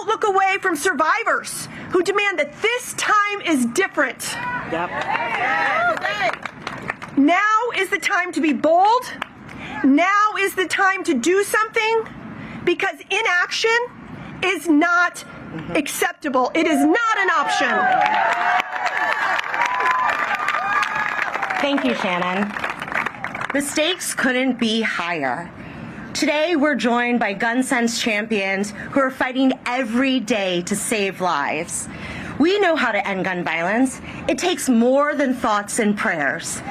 look away from survivors who demand that this time is different. Yep. Now is the time to be bold. Now is the time to do something, because inaction is not acceptable. It is not an option. Thank you, Shannon. The stakes couldn't be higher. Today, we're joined by gun sense champions who are fighting every day to save lives. We know how to end gun violence. It takes more than thoughts and prayers.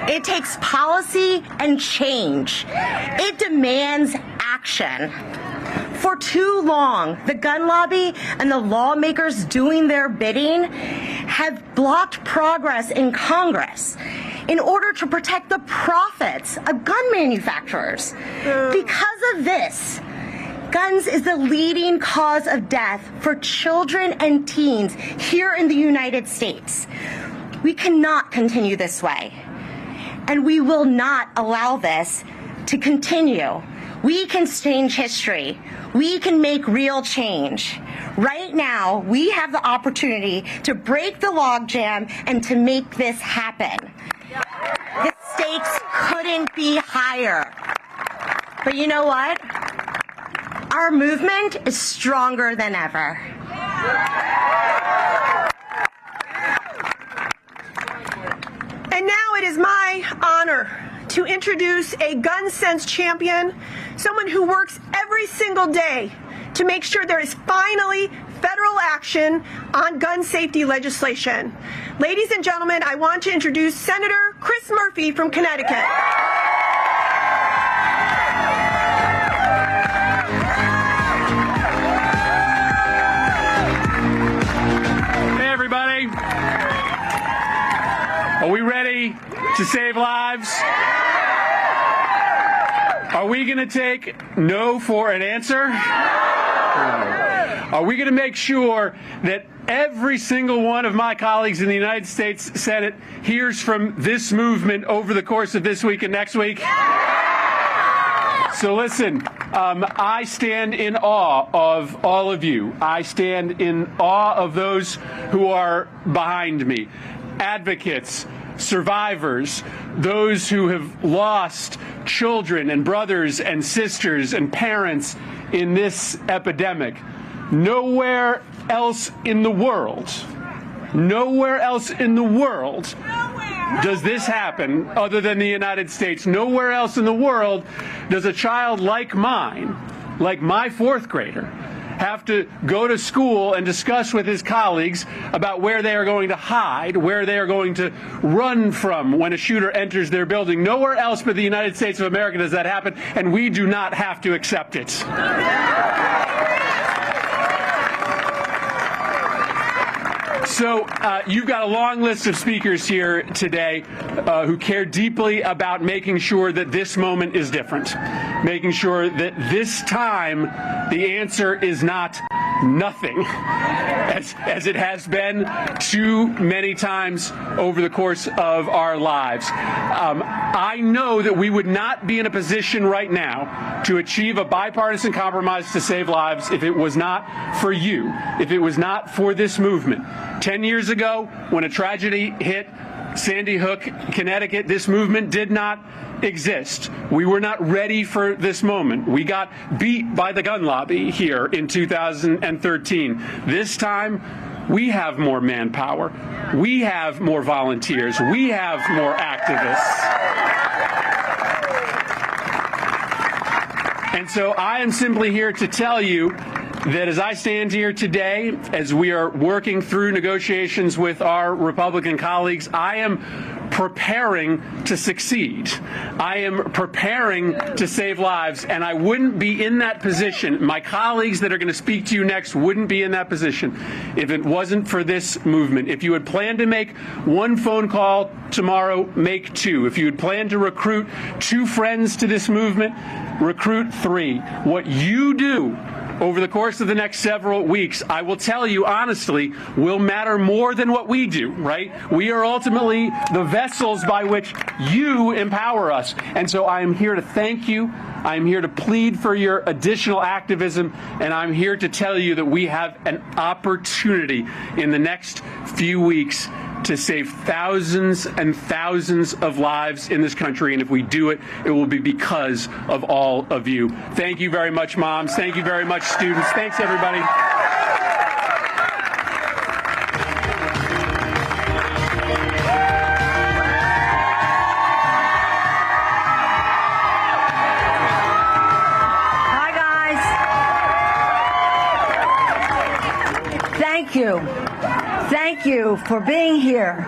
It takes policy and change. It demands action. For too long, the gun lobby and the lawmakers doing their bidding have blocked progress in Congress in order to protect the profits of gun manufacturers. Because of this, guns is the leading cause of death for children and teens here in the United States. We cannot continue this way, and we will not allow this to continue. We can change history. We can make real change. Right now, we have the opportunity to break the logjam and to make this happen. The stakes couldn't be higher. But you know what? Our movement is stronger than ever. And now it is my honor to introduce a gun sense champion, someone who works every single day to make sure there is finally federal action on gun safety legislation. Ladies and gentlemen, I want to introduce Senator Chris Murphy from Connecticut. Hey, everybody. Are we ready to save lives? Are we going to take no for an answer? Are we going to make sure that every single one of my colleagues in the United States Senate hears from this movement over the course of this week and next week? So listen, I stand in awe of all of you. I stand in awe of those who are behind me. Advocates, survivors, those who have lost children and brothers and sisters and parents in this epidemic. Nowhere else in the world does this happen other than the United States. Nowhere else in the world does a child like mine, like my fourth grader, have to go to school and discuss with his colleagues about where they are going to hide, where they are going to run from when a shooter enters their building. Nowhere else but the United States of America does that happen, and we do not have to accept it. So you've got a long list of speakers here today who care deeply about making sure that this moment is different, making sure that this time the answer is not nothing, as it has been too many times over the course of our lives. I know that we would not be in a position right now to achieve a bipartisan compromise to save lives if it was not for you, if it was not for this movement. 10 years ago, when a tragedy hit Sandy Hook, Connecticut, this movement did not exist. We were not ready for this moment. We got beat by the gun lobby here in 2013. This time, we have more manpower. We have more volunteers. We have more activists. And so I am simply here to tell you that as I stand here today, as we are working through negotiations with our Republican colleagues, I am preparing to succeed. I am preparing to save lives, and I wouldn't be in that position. My colleagues that are going to speak to you next wouldn't be in that position if it wasn't for this movement. If you had planned to make one phone call tomorrow, make two. If you had planned to recruit 2 friends to this movement, recruit 3. What you do over the course of the next several weeks, I will tell you honestly, will matter more than what we do, right? We are ultimately the vessels by which you empower us. And so I am here to thank you. I'm here to plead for your additional activism, and I'm here to tell you that we have an opportunity in the next few weeks to save thousands and thousands of lives in this country. And if we do it, it will be because of all of you. Thank you very much, moms. Thank you very much, students. Thanks, everybody. Thank you. Thank you for being here.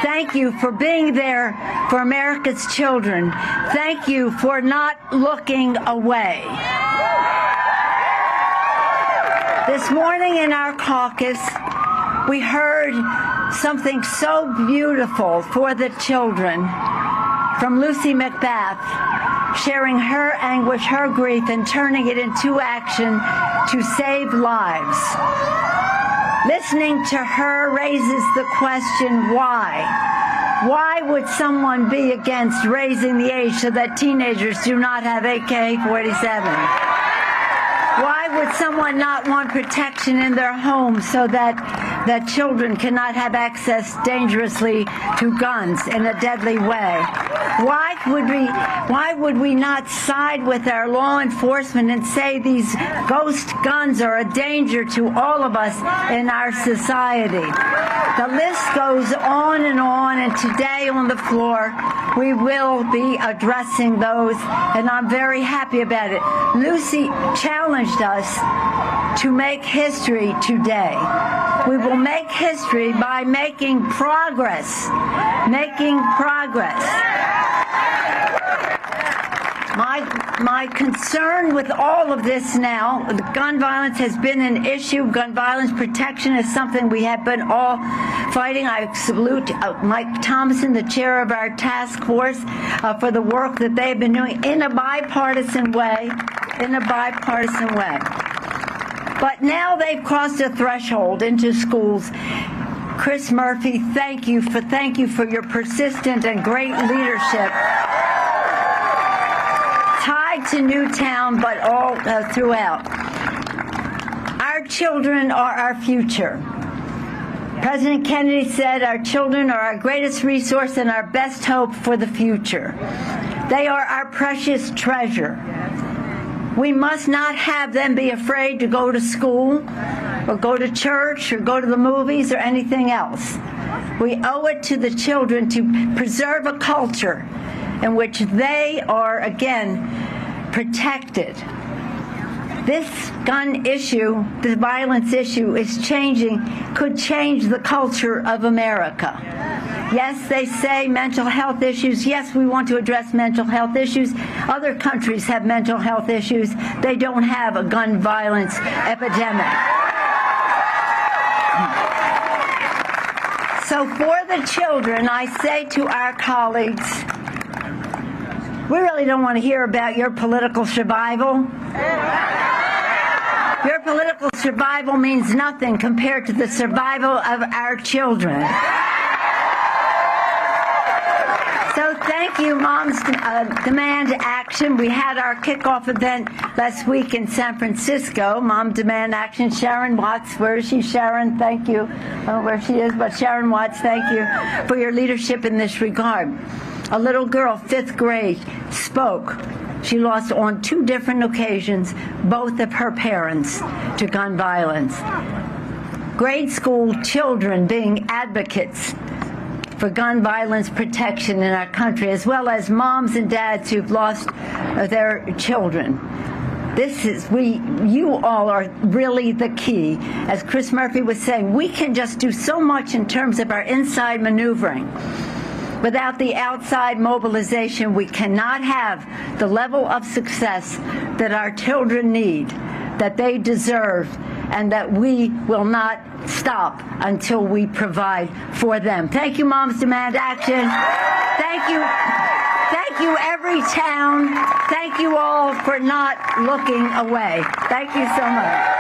Thank you for being there for America's children. Thank you for not looking away. This morning in our caucus, we heard something so beautiful for the children from Lucy McBath, sharing her anguish, her grief, and turning it into action to save lives. Listening to her raises the question, why? Why would someone be against raising the age so that teenagers do not have AK-47? Why would someone not want protection in their homes so that children cannot have access dangerously to guns in a deadly way? Why would we not side with our law enforcement and say these ghost guns are a danger to all of us in our society? The list goes on, and today on the floor we will be addressing those, and I'm very happy about it. Lucy challenged us to make history today. We will make history by making progress. Making progress. My concern with all of this now, gun violence has been an issue. Gun violence protection is something we have been all fighting. I salute Mike Thompson, the chair of our task force, for the work that they've been doing in a bipartisan way. But now they've crossed a threshold into schools. Chris Murphy, thank you for your persistent and great leadership. Tied to Newtown, but all throughout. Our children are our future. President Kennedy said our children are our greatest resource and our best hope for the future. They are our precious treasure. We must not have them be afraid to go to school or go to church or go to the movies or anything else. We owe it to the children to preserve a culture in which they are, again, protected. This gun issue, the violence issue, could change the culture of America. Yes, they say mental health issues. Yes, we want to address mental health issues. Other countries have mental health issues. They don't have a gun violence epidemic. So for the children, I say to our colleagues, we really don't want to hear about your political survival. Your political survival means nothing compared to the survival of our children. So thank you, Moms Demand Action. We had our kickoff event last week in San Francisco. Mom Demand Action. Sharon Watts, where is she? Sharon, thank you. I don't know where she is, but Sharon Watts, thank you for your leadership in this regard. A little girl, 5th grade, spoke. She lost on 2 different occasions both of her parents to gun violence. Grade school children being advocates for gun violence protection in our country, as well as moms and dads who've lost their children. You all are really the key. As Chris Murphy was saying, we can just do so much in terms of our inside maneuvering. Without the outside mobilization, we cannot have the level of success that our children need, that they deserve, and that we will not stop until we provide for them. Thank you, Moms Demand Action. Thank you. Thank you, every town. Thank you all for not looking away. Thank you so much.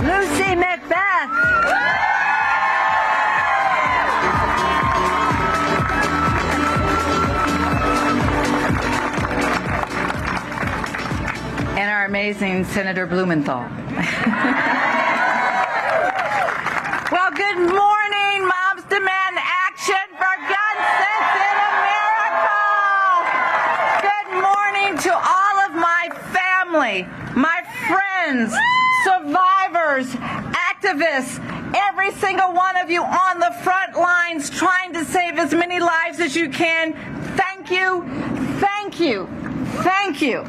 Lucy Macbeth. And our amazing Senator Blumenthal. Well, good morning. Moms demand action for gun sense in America. Good morning to all of my family, my friends, survivors, activists, every single one of you on the front lines trying to save as many lives as you can. Thank you, thank you, thank you.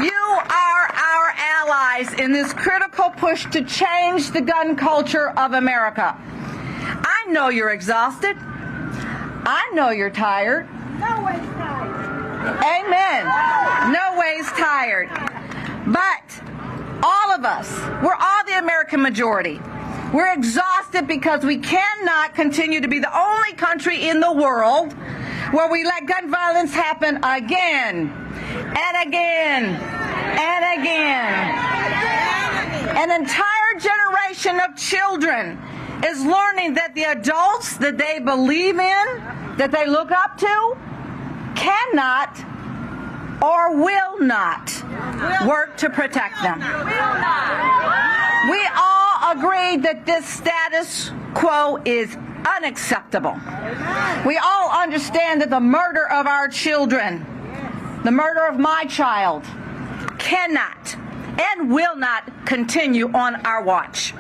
You are our allies in this critical push to change the gun culture of America. I know you're exhausted. I know you're tired. No one's tired. Amen. No way's tired. But all of us, we're all the American majority. We're exhausted because we cannot continue to be the only country in the world where we let gun violence happen again and again and again. An entire generation of children is learning that the adults that they believe in, that they look up to, cannot or will not work to protect them. We all agree that this status quo is unacceptable. We all understand that the murder of our children, the murder of my child, cannot and will not continue on our watch.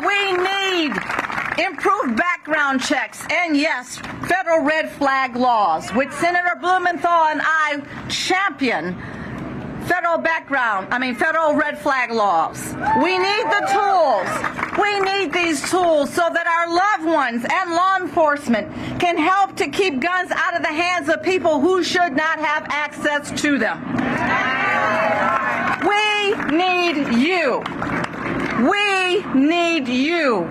We need improved background checks and, yes, federal red flag laws, which Senator Blumenthal and I champion. Federal red flag laws. We need the tools. We need these tools so that our loved ones and law enforcement can help to keep guns out of the hands of people who should not have access to them. We need you. We need you.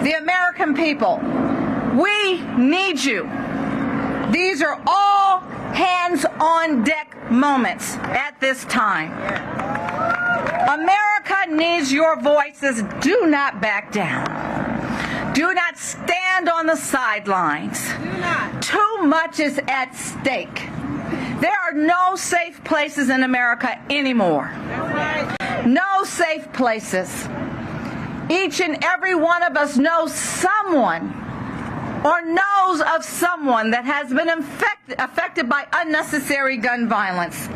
The American people. We need you. These are all hands-on-deck moments at this time. America needs your voices. Do not back down. Do not stand on the sidelines. Too much is at stake. There are no safe places in America anymore. No safe places. Each and every one of us knows someone or knows of someone that has been affected by unnecessary gun violence.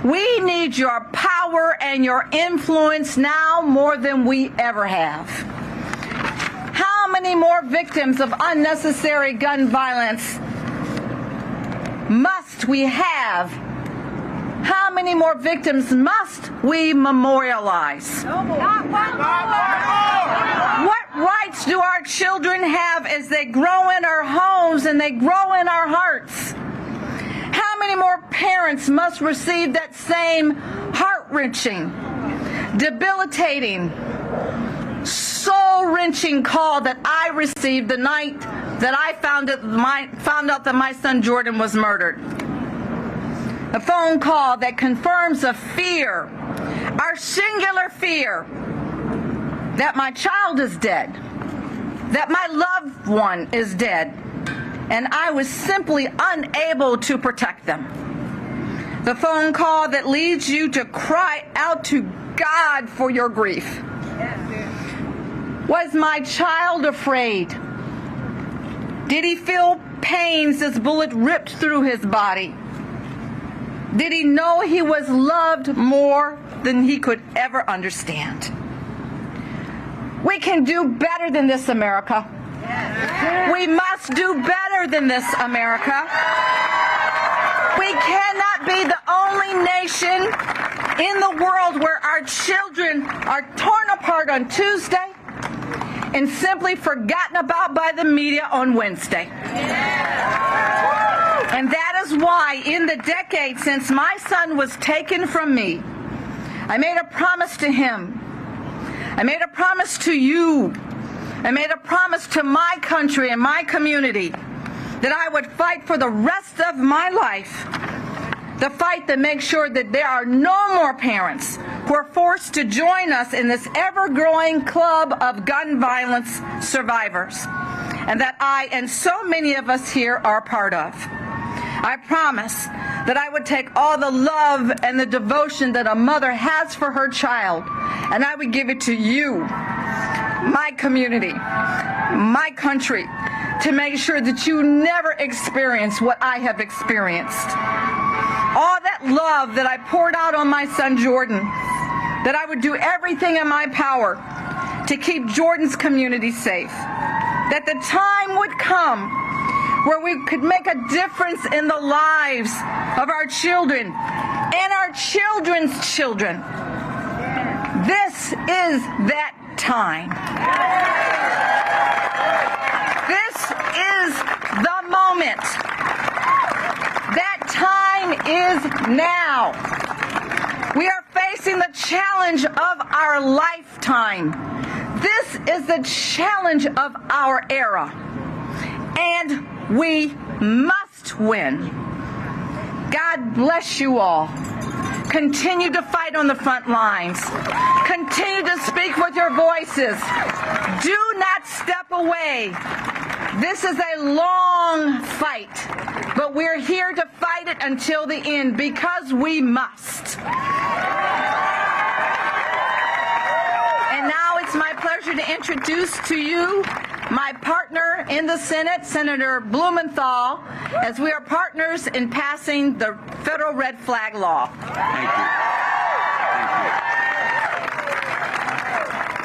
We need your power and your influence now more than we ever have. How many more victims of unnecessary gun violence must we have? How many more victims must we memorialize? What rights do our children have as they grow in our homes and they grow in our hearts? How many more parents must receive that same heart-wrenching, debilitating, soul-wrenching call that I received the night that I found out that my son Jordan was murdered? A phone call that confirms a fear, our singular fear, that my child is dead, that my loved one is dead, and I was simply unable to protect them. The phone call that leads you to cry out to God for your grief. Was my child afraid? Did he feel pains as bullet ripped through his body? Did he know he was loved more than he could ever understand? We can do better than this, America. We must do better than this, America. We cannot be the only nation in the world where our children are torn apart on Tuesday and simply forgotten about by the media on Wednesday. And that is why, in the decade since my son was taken from me, I made a promise to him. I made a promise to you. I made a promise to my country and my community that I would fight for the rest of my life. The fight that makes sure that there are no more parents who are forced to join us in this ever-growing club of gun violence survivors, and that I and so many of us here are part of. I promise that I would take all the love and the devotion that a mother has for her child, and I would give it to you, my community, my country, to make sure that you never experience what I have experienced. All that love that I poured out on my son Jordan, that I would do everything in my power to keep Jordan's community safe, that the time would come where we could make a difference in the lives of our children and our children's children. This is that time. This is the moment. That time is now. We are facing the challenge of our lifetime. This is the challenge of our era. And we must win. God bless you all. Continue to fight on the front lines. Continue to speak with your voices. Do not step away. This is a long fight, but we're here to fight it until the end because we must. And now it's my pleasure to introduce to you my partner in the Senate, Senator Blumenthal, as we are partners in passing the federal red flag law. Thank you.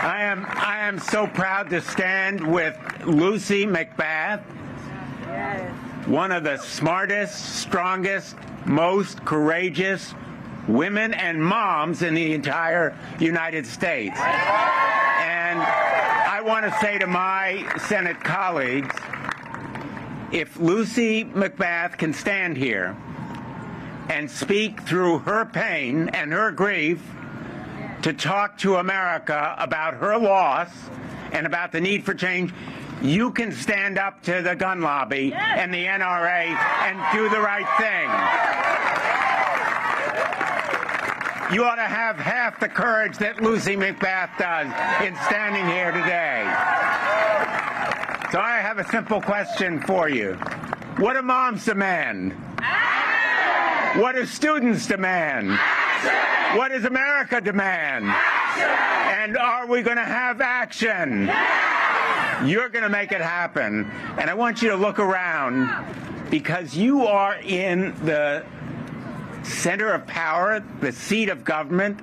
I am so proud to stand with Lucy McBath, one of the smartest, strongest, most courageous women and moms in the entire United States. And I want to say to my Senate colleagues, if Lucy McBath can stand here and speak through her pain and her grief to talk to America about her loss and about the need for change, you can stand up to the gun lobby and the NRA and do the right thing. You ought to have half the courage that Lucy McBath does in standing here today. So I have a simple question for you. What do moms demand? Action! What do students demand? Action! What does America demand? Action! And are we going to have action? Yes! You're going to make it happen. And I want you to look around because you are in the center of power, the seat of government,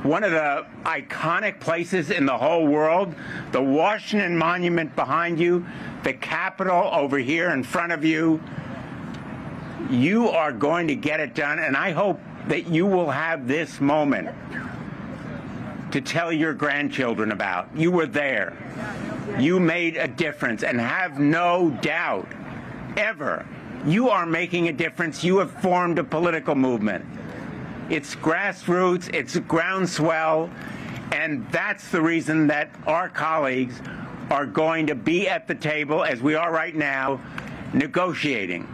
one of the iconic places in the whole world, the Washington Monument behind you, the Capitol over here in front of you. You are going to get it done, and I hope that you will have this moment to tell your grandchildren about. You were there. You made a difference, and have no doubt, ever, you are making a difference. You have formed a political movement. It's grassroots, it's groundswell, and that's the reason that our colleagues are going to be at the table, as we are right now, negotiating.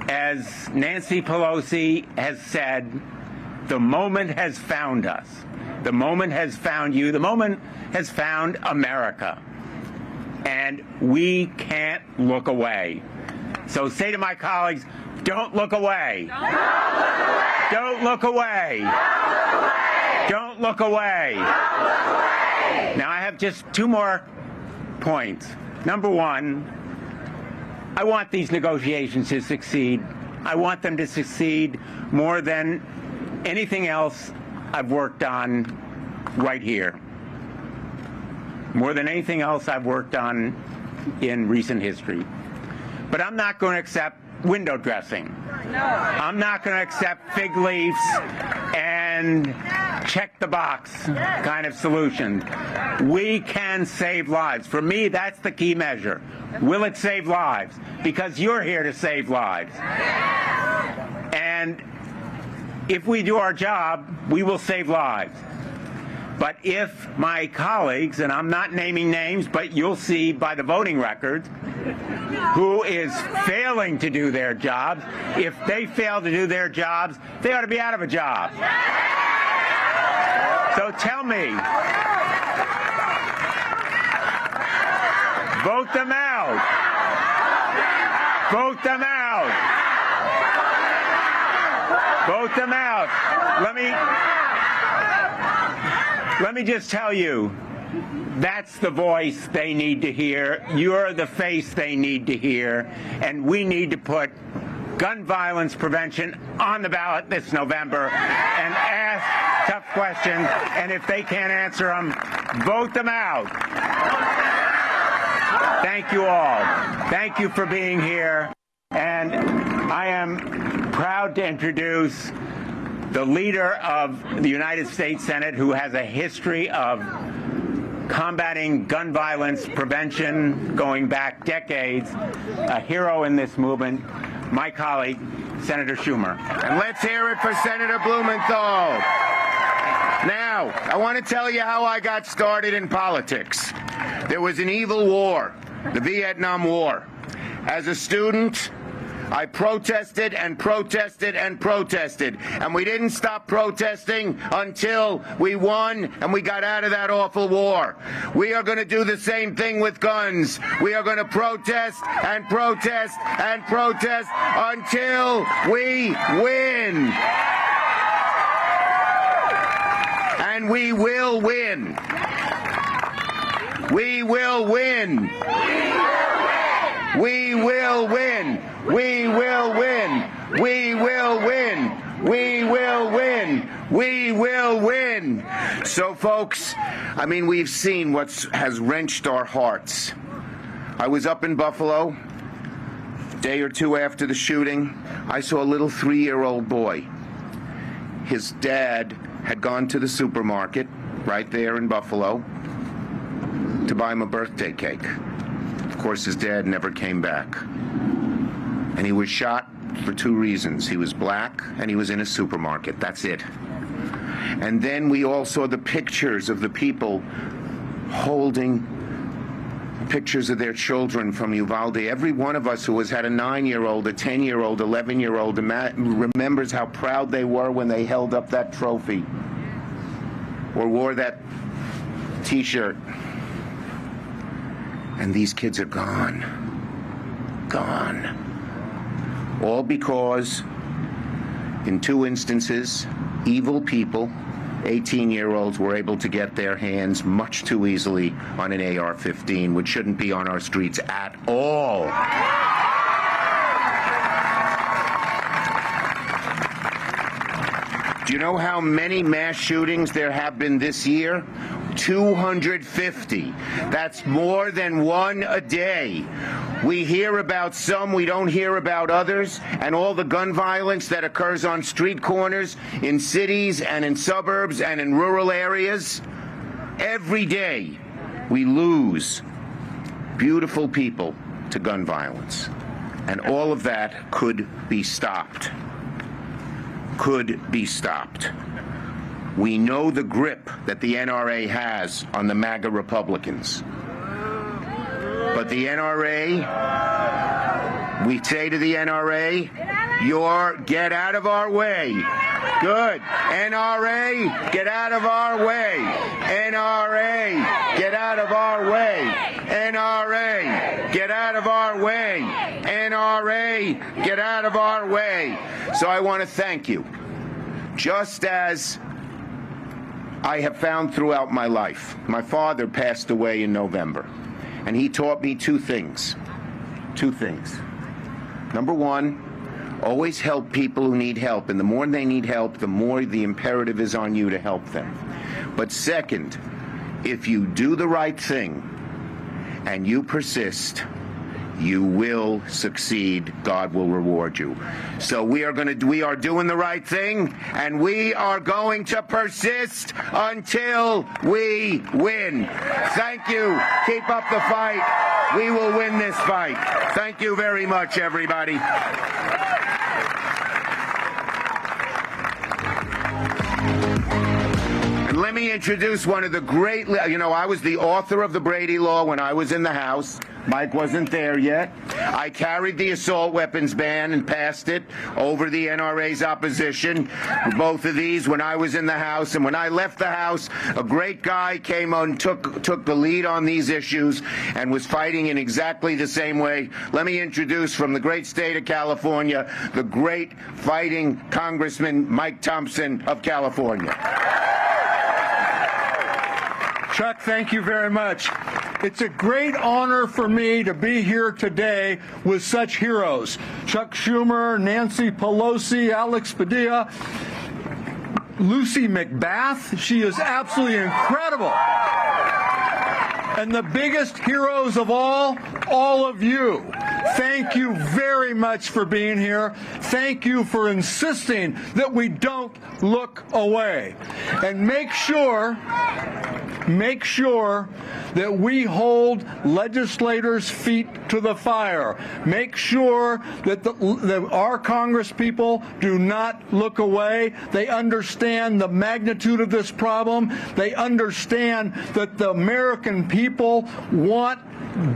As Nancy Pelosi has said, the moment has found us. The moment has found you. The moment has found America. And we can't look away. So say to my colleagues, don't look away. Don't look away. Don't look away. Now I have just two more points. Number one, I want these negotiations to succeed. I want them to succeed more than anything else I've worked on right here. More than anything else I've worked on in recent history. But I'm not going to accept window dressing. No. I'm not going to accept fig leaves and check the box kind of solution. We can save lives. For me, that's the key measure. Will it save lives? Because you're here to save lives. And if we do our job, we will save lives. But if my colleagues, and I'm not naming names, but you'll see by the voting records, who is failing to do their jobs, if they fail to do their jobs, they ought to be out of a job. So tell me, vote them out. Vote them out. Vote them out. Let me just tell you, that's the voice they need to hear. You're the face they need to hear. And we need to put gun violence prevention on the ballot this November and ask tough questions. And if they can't answer them, vote them out. Thank you all. Thank you for being here. And I am proud to introduce the leader of the United States Senate, who has a history of combating gun violence prevention going back decades, a hero in this movement, my colleague, Senator Schumer. And let's hear it for Senator Blumenthal. Now, I want to tell you how I got started in politics. There was an evil war, the Vietnam War. As a student, I protested and protested and protested, and we didn't stop protesting until we won and we got out of that awful war. We are going to do the same thing with guns. We are going to protest and protest and protest until we win. And we will win. We will win. We will win. We will win. We will win. We will win. We will win. So, folks, I mean, we've seen what has wrenched our hearts. I was up in Buffalo a day or two after the shooting. I saw a little 3-year-old boy. His dad had gone to the supermarket right there in Buffalo to buy him a birthday cake. Of course, his dad never came back. And he was shot for 2 reasons. He was black and he was in a supermarket. That's it. And then we all saw the pictures of the people holding pictures of their children from Uvalde. Every one of us who has had a 9-year-old, a 10-year-old, 11-year-old remembers how proud they were when they held up that trophy or wore that T-shirt. And these kids are gone. Gone. All because, in 2 instances, evil people, 18-year-olds, were able to get their hands much too easily on an AR-15, which shouldn't be on our streets at all. Do you know how many mass shootings there have been this year? 250. That's more than one a day. We hear about some, we don't hear about others, and all the gun violence that occurs on street corners, in cities and in suburbs and in rural areas. Every day we lose beautiful people to gun violence. And all of that could be stopped. Could be stopped. We know the grip that the NRA has on the MAGA Republicans. But the NRA, we say to the NRA, get out of our way. Good. NRA, get out of our way. NRA, get out of our way. NRA, get out of our way. NRA, get out of our way. So I want to thank you. Just as I have found throughout my life. My father passed away in November, and he taught me 2 things. 2 things. Number 1, always help people who need help, and the more they need help, the more the imperative is on you to help them. But second, if you do the right thing and you persist, you will succeed. God will reward you. So we are doing the right thing, and we are going to persist until we win. Thank you. Keep up the fight. We will win this fight. Thank you very much, everybody. Let me introduce one of the great, I was the author of the Brady Law when I was in the House. Mike wasn't there yet. I carried the assault weapons ban and passed it over the NRA's opposition. Both of these when I was in the House. And when I left the House, a great guy came on, took the lead on these issues and was fighting in exactly the same way. Let me introduce from the great state of California, the great fighting Congressman Mike Thompson of California. Chuck, thank you very much. It's a great honor for me to be here today with such heroes. Chuck Schumer, Nancy Pelosi, Alex Padilla, Lucy McBath. She is absolutely incredible. And the biggest heroes of all of you. Thank you very much for being here. Thank you for insisting that we don't look away. And make sure that we hold legislators' feet to the fire. Make sure that our Congress people do not look away. They understand the magnitude of this problem. They understand that the American people want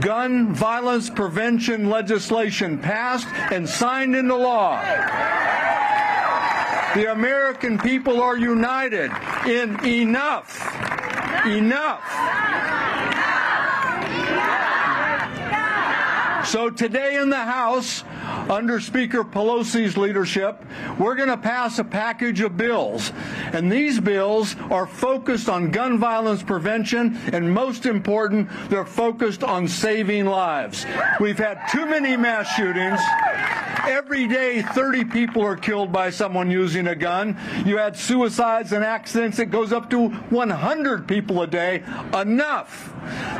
gun violence prevention legislation passed and signed into law. The American people are united in enough. So today in the House, under Speaker Pelosi's leadership, we're going to pass a package of bills. And these bills are focused on gun violence prevention, and most important, they're focused on saving lives. We've had too many mass shootings. Every day, 30 people are killed by someone using a gun. You had suicides and accidents. It goes up to 100 people a day. Enough.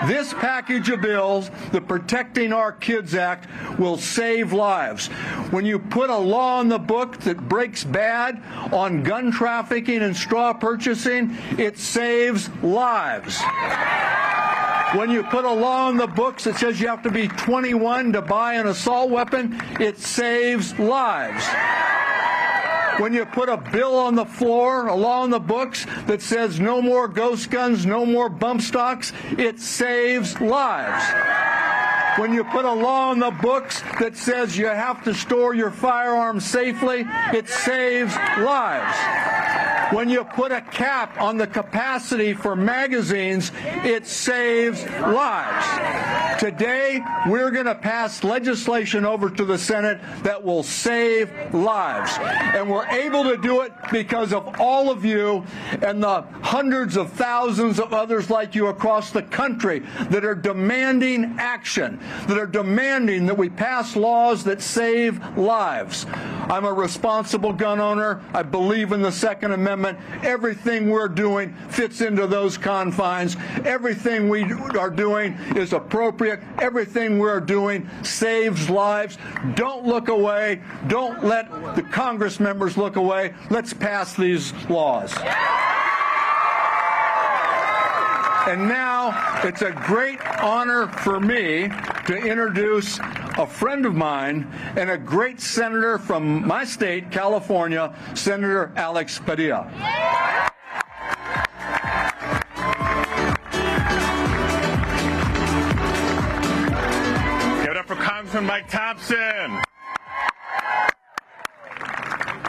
This package of bills, the Protecting Our Kids Act, will save lives. When you put a law on the book that breaks bad on gun trafficking and straw purchasing, it saves lives. When you put a law on the books that says you have to be 21 to buy an assault weapon, it saves lives. When you put a bill on the floor, a law on the books that says no more ghost guns, no more bump stocks, it saves lives. When you put a law on the books that says you have to store your firearms safely, it saves lives. When you put a cap on the capacity for magazines, it saves lives. Today, we're going to pass legislation over to the Senate that will save lives. And we're able to do it because of all of you and the hundreds of thousands of others like you across the country that are demanding action, that are demanding that we pass laws that save lives. I'm a responsible gun owner. I believe in the Second Amendment. Everything we're doing fits into those confines. Everything we are doing is appropriate. Everything we're doing saves lives. Don't look away. Don't let the Congress members look away. Let's pass these laws. And now it's a great honor for me to introduce a friend of mine and a great senator from my state, California, Senator Alex Padilla. Give it up for Congressman Mike Thompson.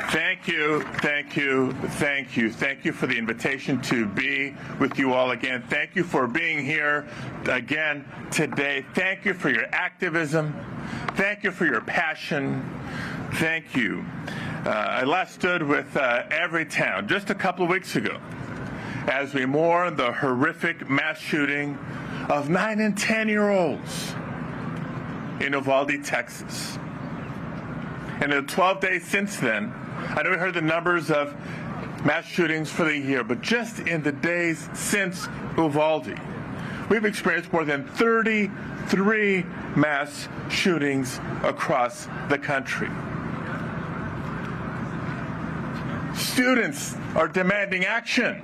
Thank you, thank you, thank you. Thank you for the invitation to be with you all again. Thank you for being here again today. Thank you for your activism. Thank you for your passion. Thank you. I last stood with Everytown just a couple of weeks ago as we mourned the horrific mass shooting of 9 and 10-year-olds in Uvalde, Texas. And in the 12 days since then, I know we heard the numbers of mass shootings for the year, but just in the days since Uvalde, we've experienced more than 33 mass shootings across the country. Students are demanding action.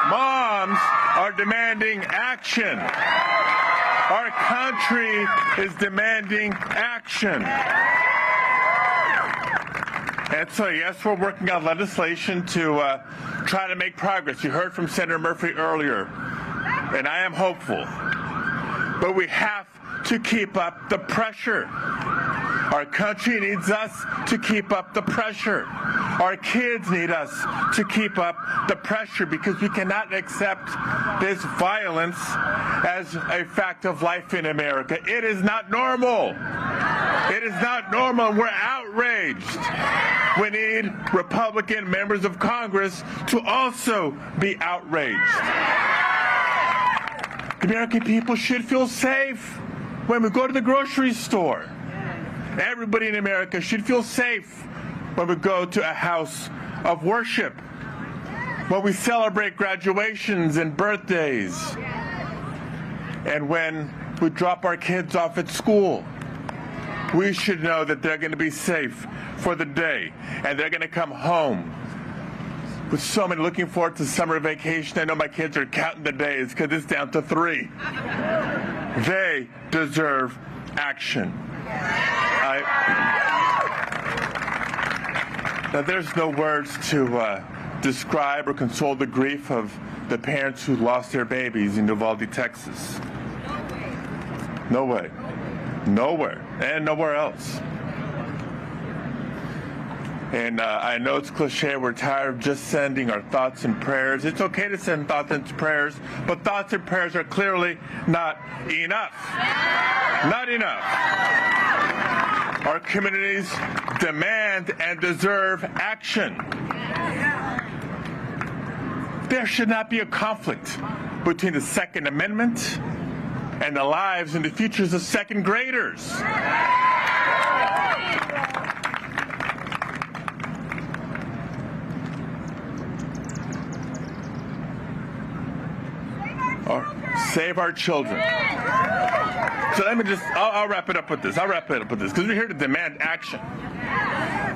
Moms are demanding action. Our country is demanding action. And so, yes, we're working on legislation to try to make progress. You heard from Senator Murphy earlier, and I am hopeful. But we have to keep up the pressure. Our country needs us to keep up the pressure. Our kids need us to keep up the pressure, because we cannot accept this violence as a fact of life in America. It is not normal. It is not normal. We're outraged. We need Republican members of Congress to also be outraged. The American people should feel safe when we go to the grocery store. Everybody in America should feel safe when we go to a house of worship, when we celebrate graduations and birthdays, and when we drop our kids off at school. We should know that they're going to be safe for the day, and they're going to come home with so many looking forward to summer vacation. I know my kids are counting the days because it's down to 3. They deserve action. Now, there's no words to describe or console the grief of the parents who lost their babies in Uvalde, Texas. No way. Nowhere. And nowhere else. And I know it's cliche, we're tired of just sending our thoughts and prayers. It's okay to send thoughts and prayers, but thoughts and prayers are clearly not enough. Not enough. Our communities demand and deserve action. There should not be a conflict between the Second Amendment and the lives and the futures of second graders. Save our children. So let me I'll wrap it up with this. Because we're here to demand action.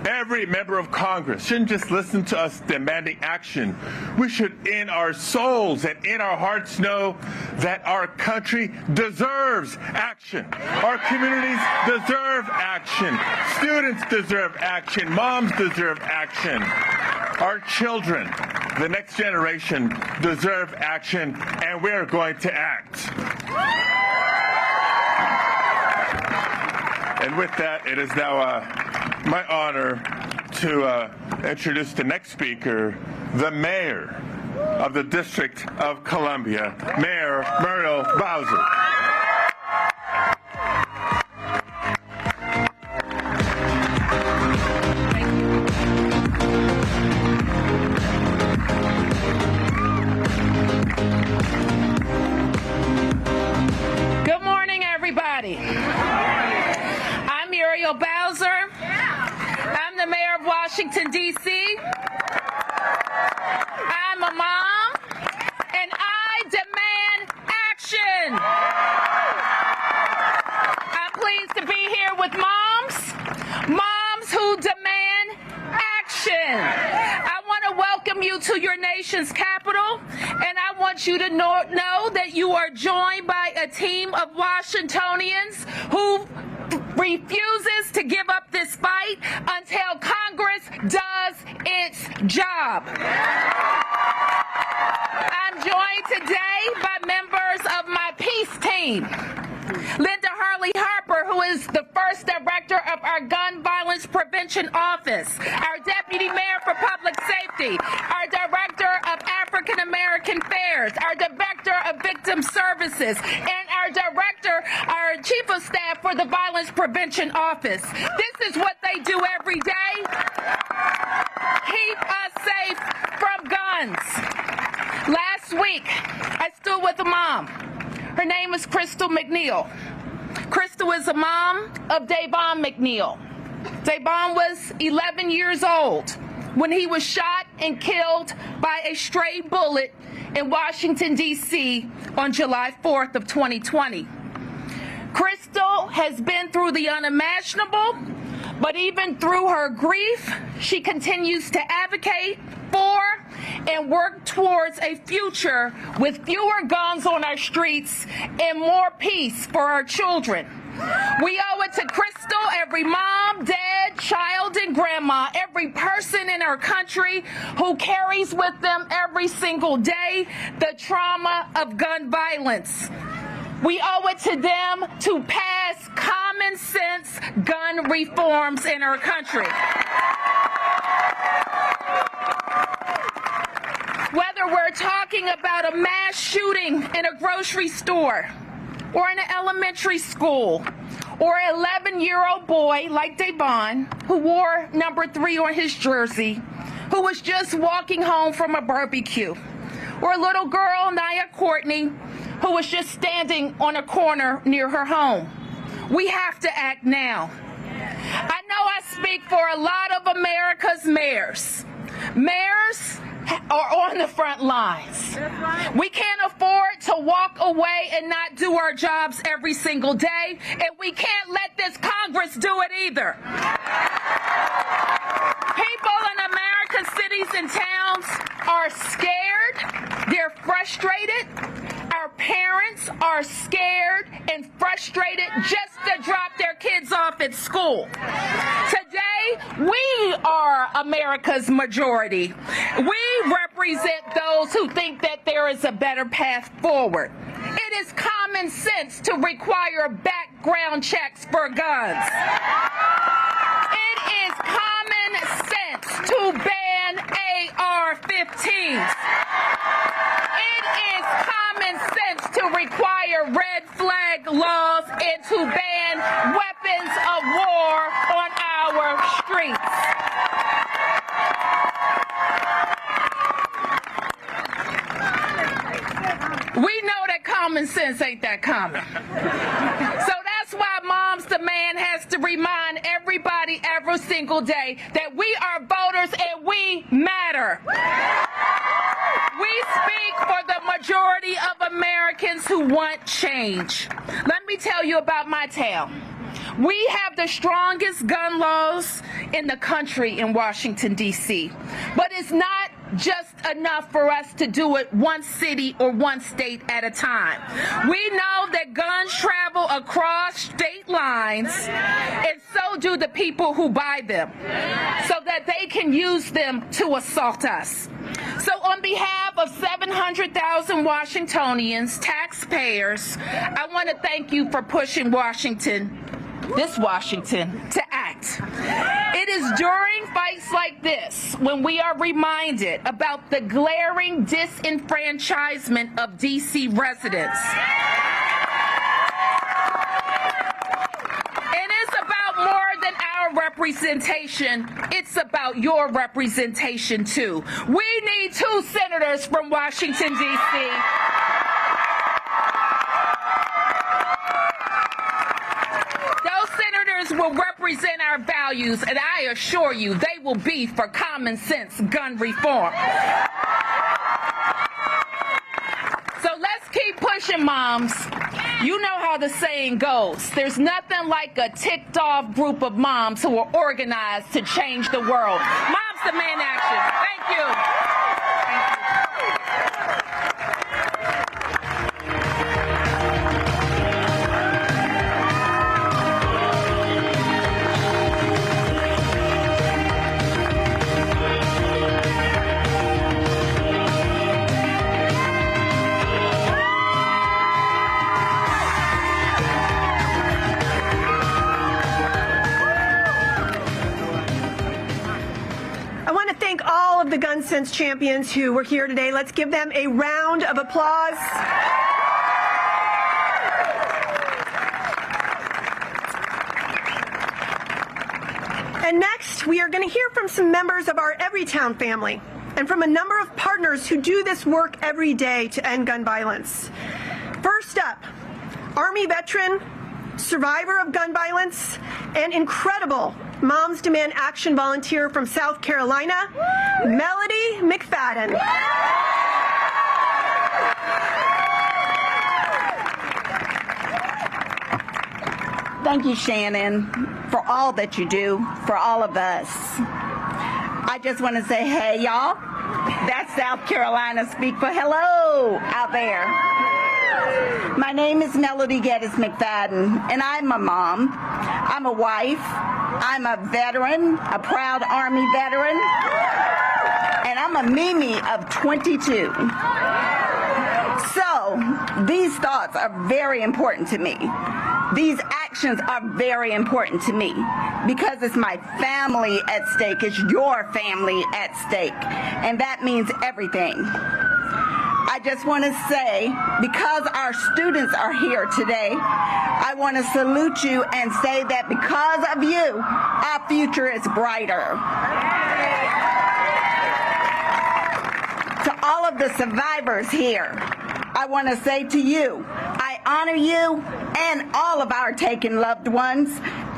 Every member of Congress shouldn't just listen to us demanding action. We should, in our souls and in our hearts, know that our country deserves action. Our communities deserve action. Students deserve action. Moms deserve action. Our children, the next generation, deserve action, and we're going to act. And with that, it is now my honor to introduce the next speaker, the mayor of the District of Columbia, Mayor Muriel Bowser. Good morning, everybody. I'm Muriel Bowser. I'm the mayor of Washington, D.C. I'm a mom, and I demand action. I'm pleased to be here with moms who demand action. I want to welcome you to your nation's capital, and I want you to know that you are joined by a team of Washingtonians who refuses to give up this fight until Congress does its job. I'm joined today by members of my peace team. Linda Harper, who is the first director of our Gun Violence Prevention Office, our Deputy Mayor for Public Safety, our Director of African American Affairs, our Director of Victim Services, and our Chief of Staff for the Violence Prevention Office. This is what they do every day. Keep us safe from guns. Last week, I stood with a mom. Her name is Crystal McNeil. Crystal is a mom of Davon McNeil. Davon was 11 years old when he was shot and killed by a stray bullet in Washington, D.C. on July 4th of 2020. Crystal has been through the unimaginable, but even through her grief, she continues to advocate for and work towards a future with fewer guns on our streets and more peace for our children. We owe it to Crystal, every mom, dad, child, and grandma, every person in our country who carries with them every single day the trauma of gun violence. We owe it to them to pass common sense gun reforms in our country. Whether we're talking about a mass shooting in a grocery store, or in an elementary school, or an 11-year-old boy like Davon, who wore number 3 on his jersey, who was just walking home from a barbecue, or a little girl, Nia Courtney, who was just standing on a corner near her home. We have to act now. I know I speak for a lot of America's mayors. Mayors are on the front lines. We can't afford to walk away and not do our jobs every single day, and we can't let this Congress do it either. People in America's cities and towns are scared. They're frustrated. Our parents are scared and frustrated just to drop their kids off at school. Today, we are America's majority. We represent those who think that there is a better path forward. It is common sense to require background checks for guns. It is common sense to ban AR-15s. It is common sense to require red flag laws and to ban weapons of war on our streets. We know that common sense ain't that common. So that's why Moms Demand has to remind everybody every single day that we are voters and we matter. We speak for the majority of Americans who want change. Let me tell you about my town. We have the strongest gun laws in the country in Washington, D.C. But it's not just enough for us to do it one city or one state at a time. We know that guns travel across state lines, and so do the people who buy them, so that they can use them to assault us. So on behalf of 700,000 Washingtonians, taxpayers, I want to thank you for pushing this Washington, to act. It is during fights like this when we are reminded about the glaring disenfranchisement of D.C. residents. And it's about more than our representation. It's about your representation, too. We need 2 senators from Washington, D.C. Will represent our values, and I assure you they will be for common sense gun reform. So let's keep pushing, moms. You know how the saying goes. There's nothing like a ticked off group of moms who are organized to change the world. Moms demand action. Thank you. The gun sense champions who were here today. Let's give them a round of applause. And next, we are going to hear from some members of our Everytown family and from a number of partners who do this work every day to end gun violence. First up, Army veteran survivor of gun violence, and incredible Moms Demand Action volunteer from South Carolina, Melody McFadden. Thank you, Shannon, for all that you do for all of us. I just want to say, hey, y'all. That's South Carolina speak for hello out there. My name is Melody Geddes McFadden, and I'm a mom. I'm a wife. I'm a veteran, a proud Army veteran, and I'm a Mimi of 22. So these thoughts are very important to me. These actions are very important to me because it's my family at stake, it's your family at stake, and that means everything. I just want to say, because our students are here today, I want to salute you and say that because of you, our future is brighter. To all of the survivors here, I want to say to you, I honor you and all of our taken loved ones,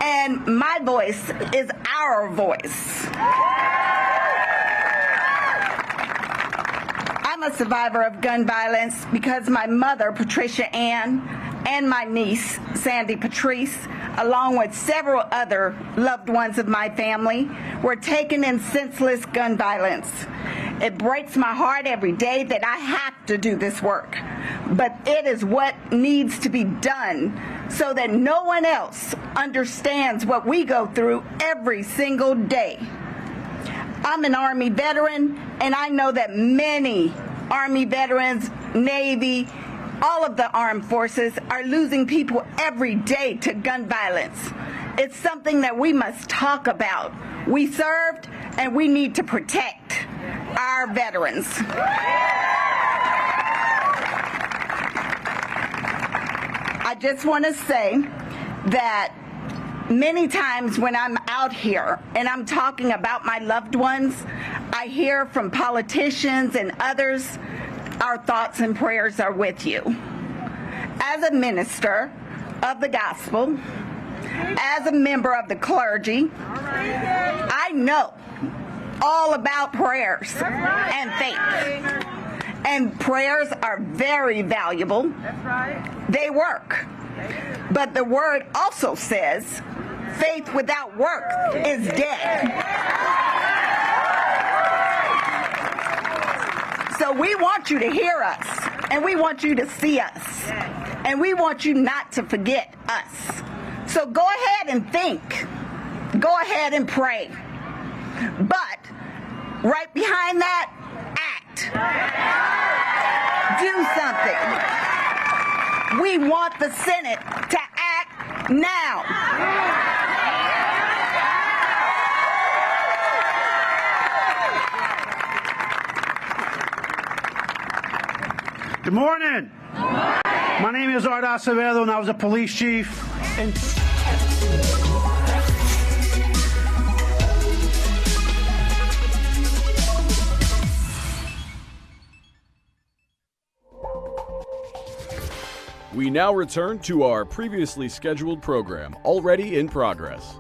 and my voice is our voice. I'm a survivor of gun violence because my mother, Patricia Ann, and my niece, Sandy Patrice, along with several other loved ones of my family, were taken in senseless gun violence. It breaks my heart every day that I have to do this work, but it is what needs to be done so that no one else understands what we go through every single day. I'm an Army veteran, and I know that many Army veterans, Navy, all of the armed forces are losing people every day to gun violence. It's something that we must talk about. We served, and we need to protect our veterans. I just want to say that many times when I'm out here and I'm talking about my loved ones, I hear from politicians and others, our thoughts and prayers are with you. As a minister of the gospel, as a member of the clergy, I know all about prayers and faith. And prayers are very valuable. They work. But the word also says, faith without work is dead. So we want you to hear us, and we want you to see us, and we want you not to forget us. So go ahead and think. Go ahead and pray. But right behind that, act. Do something. We want the Senate to act now. Good morning. My name is Art Acevedo, and I was a police chief. We now return to our previously scheduled program, already in progress.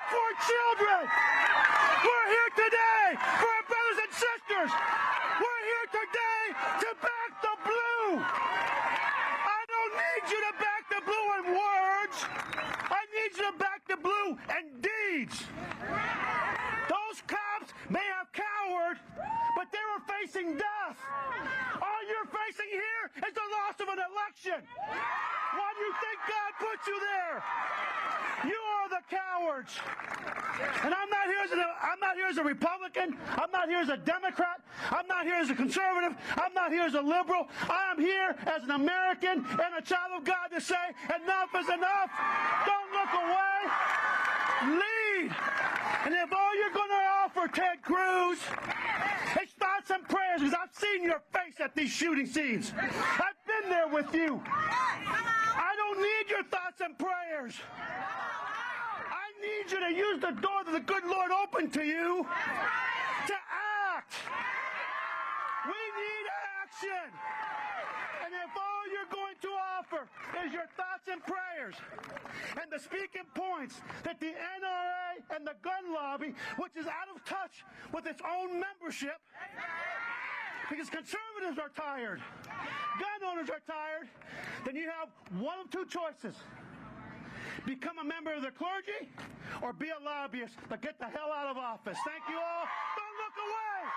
For children! We're here today for our brothers and sisters! We're here today to back the blue! I don't need you to back the blue in words! I need you to back the blue in deeds! Those cops may have cowered, but they were facing death! All you're facing here is the loss of an election! Why do you think God put you there? You are for the cowards. And I'm not here as a Republican. I'm not here as a Democrat. I'm not here as a conservative. I'm not here as a liberal. I am here as an American and a child of God to say enough is enough. Don't look away. Lead. And if all you're going to offer, Ted Cruz, is thoughts and prayers, because I've seen your face at these shooting scenes. I've been there with you. I don't need your thoughts and prayers. I need you to use the door that the good Lord opened to you to act. We need action. And if all you're going to offer is your thoughts and prayers and the speaking points that the NRA and the gun lobby, which is out of touch with its own membership, because conservatives are tired, gun owners are tired, then you have one of two choices. Become a member of the clergy or be a lobbyist, but get the hell out of office. Thank you all. Don't look away.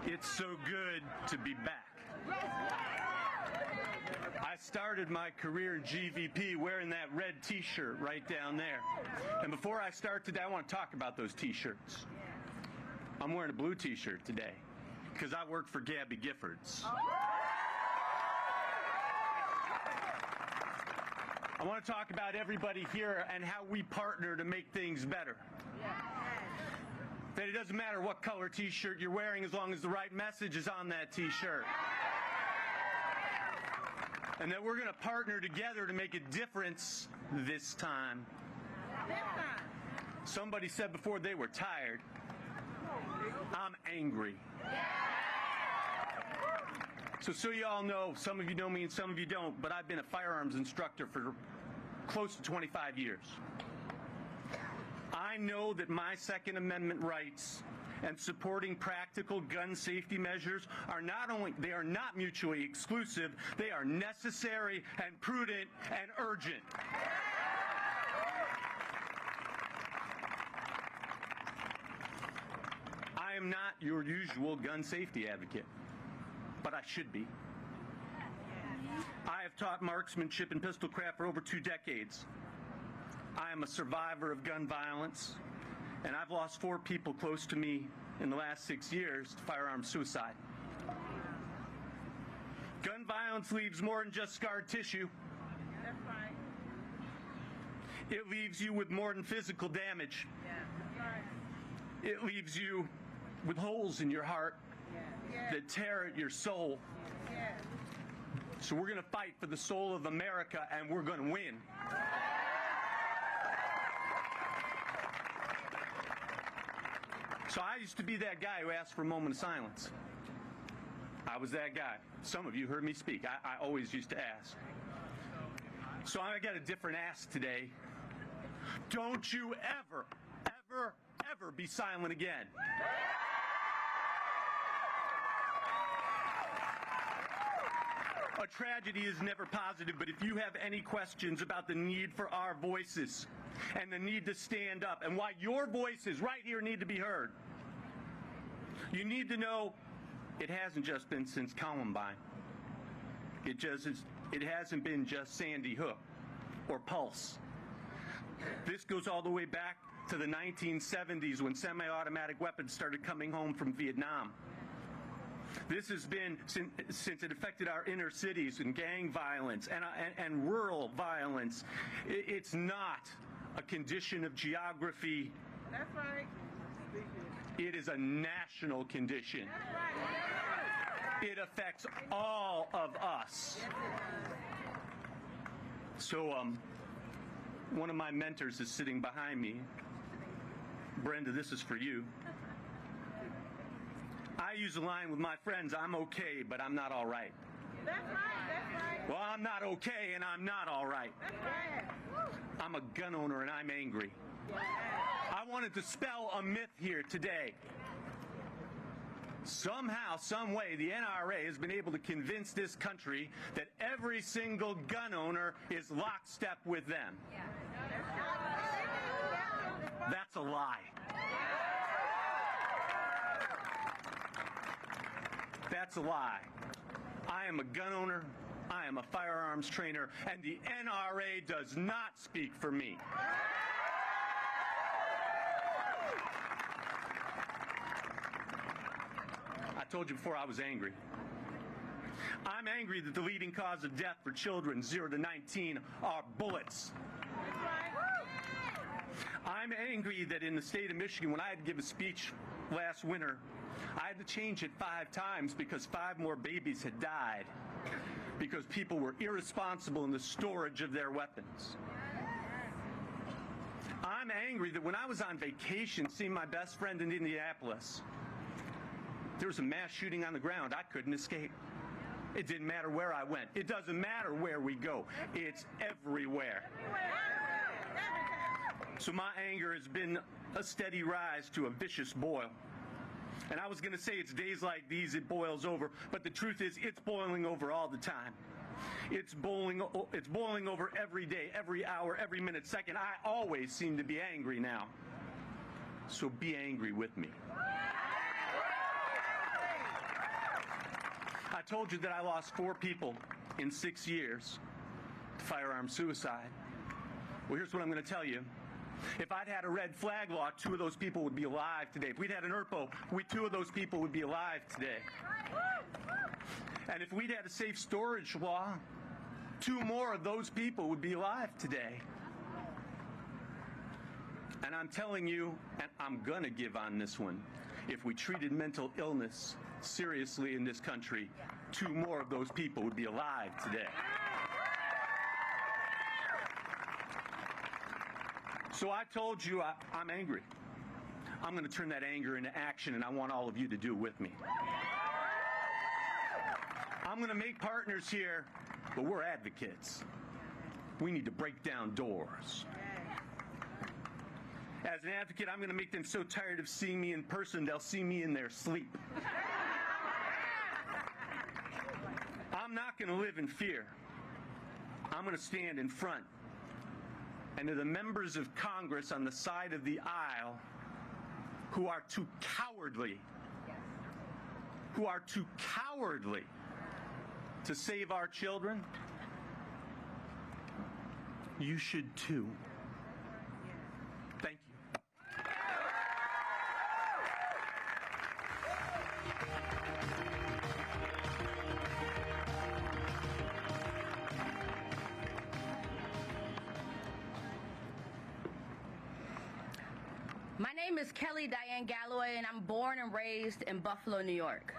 It's so good to be back. I started my career in GVP wearing that red t-shirt right down there. And before I start today, I want to talk about those t-shirts. I'm wearing a blue t-shirt today because I work for Gabby Giffords. I want to talk about everybody here and how we partner to make things better. That it doesn't matter what color t-shirt you're wearing as long as the right message is on that t-shirt. And that we're going to partner together to make a difference this time. Somebody said before they were tired. I'm angry. So you all know, some of you know me and some of you don't, but I've been a firearms instructor for close to 25 years. I know that my Second Amendment rights and supporting practical gun safety measures are not mutually exclusive, they are necessary and prudent and urgent. I am not your usual gun safety advocate, but I should be. I have taught marksmanship and pistolcraft for over 2 decades. I am a survivor of gun violence, and I've lost 4 people close to me in the last 6 years to firearm suicide. Gun violence leaves more than just scarred tissue. That's right. It leaves you with more than physical damage. Yeah, that's right. It leaves you with holes in your heart that tear at your soul. Yeah. So we're going to fight for the soul of America, and we're going to win. So I used to be that guy who asked for a moment of silence. I was that guy. Some of you heard me speak. I always used to ask. So I got a different ask today. Don't you ever, ever, ever be silent again. A tragedy is never positive, but if you have any questions about the need for our voices and the need to stand up and why your voices right here need to be heard, you need to know it hasn't just been since Columbine. It hasn't been just Sandy Hook or Pulse. This goes all the way back to the 1970s when semi-automatic weapons started coming home from Vietnam. This has been since it affected our inner cities and gang violence and rural violence. It's not a condition of geography. That's right. It is a national condition. That's right. It affects all of us. So, one of my mentors is sitting behind me. Brenda, this is for you. I use a line with my friends, I'm okay, but I'm not all right. That's right. That's right. Well, I'm not okay, and I'm not all right. That's right. I'm a gun owner, and I'm angry. I want to dispel a myth here today. Somehow, some way, the NRA has been able to convince this country that every single gun owner is lockstep with them. That's a lie. That's a lie. I am a gun owner, I am a firearms trainer, and the NRA does not speak for me. I told you before I was angry. I'm angry that the leading cause of death for children 0 to 19 are bullets. I'm angry that in the state of Michigan, when I had to give a speech last winter, I had to change it 5 times because 5 more babies had died because people were irresponsible in the storage of their weapons. I'm angry that when I was on vacation seeing my best friend in Indianapolis, there was a mass shooting on the ground. I couldn't escape. It didn't matter where I went. It doesn't matter where we go. It's everywhere. So my anger has been a steady rise to a vicious boil. And I was going to say it's days like these it boils over, but the truth is it's boiling over all the time. It's boiling over every day, every hour, every minute, second. I always seem to be angry now. So be angry with me. I told you that I lost 4 people in 6 years to firearm suicide. Well, here's what I'm going to tell you. If I'd had a red flag law, 2 of those people would be alive today. If we'd had an ERPO, 2 of those people would be alive today. And if we'd had a safe storage law, 2 more of those people would be alive today. And I'm telling you, and I'm going to give on this one, if we treated mental illness seriously in this country, 2 more of those people would be alive today. So I told you I'm angry. I'm going to turn that anger into action, and I want all of you to do it with me. I'm going to make partners here, but we're advocates. We need to break down doors. As an advocate, I'm going to make them so tired of seeing me in person, they'll see me in their sleep. I'm not going to live in fear. I'm going to stand in front. And to the members of Congress on the side of the aisle who are too cowardly to save our children, you should too. Thank you. My name is Kelly Diane Galloway, and I'm born and raised in Buffalo, New York.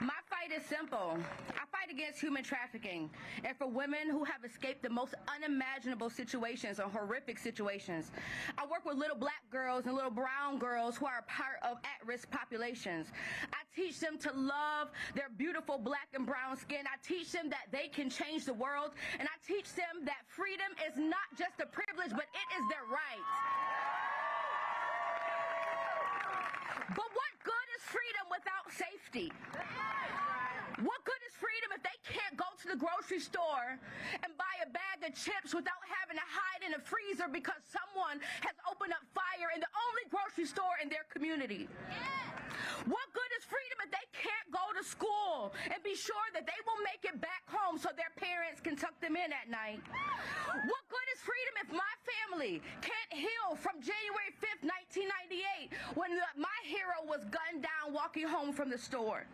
My fight is simple. I fight against human trafficking and for women who have escaped the most unimaginable situations or horrific situations. I work with little black girls and little brown girls who are a part of at-risk populations. I teach them to love their beautiful black and brown skin. I teach them that they can change the world, and I teach them that freedom is not just a privilege, but it is their right. But what good is freedom without safety? What good is freedom if they can't go to the grocery store and buy a bag of chips without having to hide in a freezer because someone has opened up fire in the only grocery store in their community? What good is freedom if they can't go to school and be sure that they will make it back home so their parents can tuck them in at night? What good is freedom if my family can't heal from January 5th, 1998, when my hero was gunned down walking home from the store?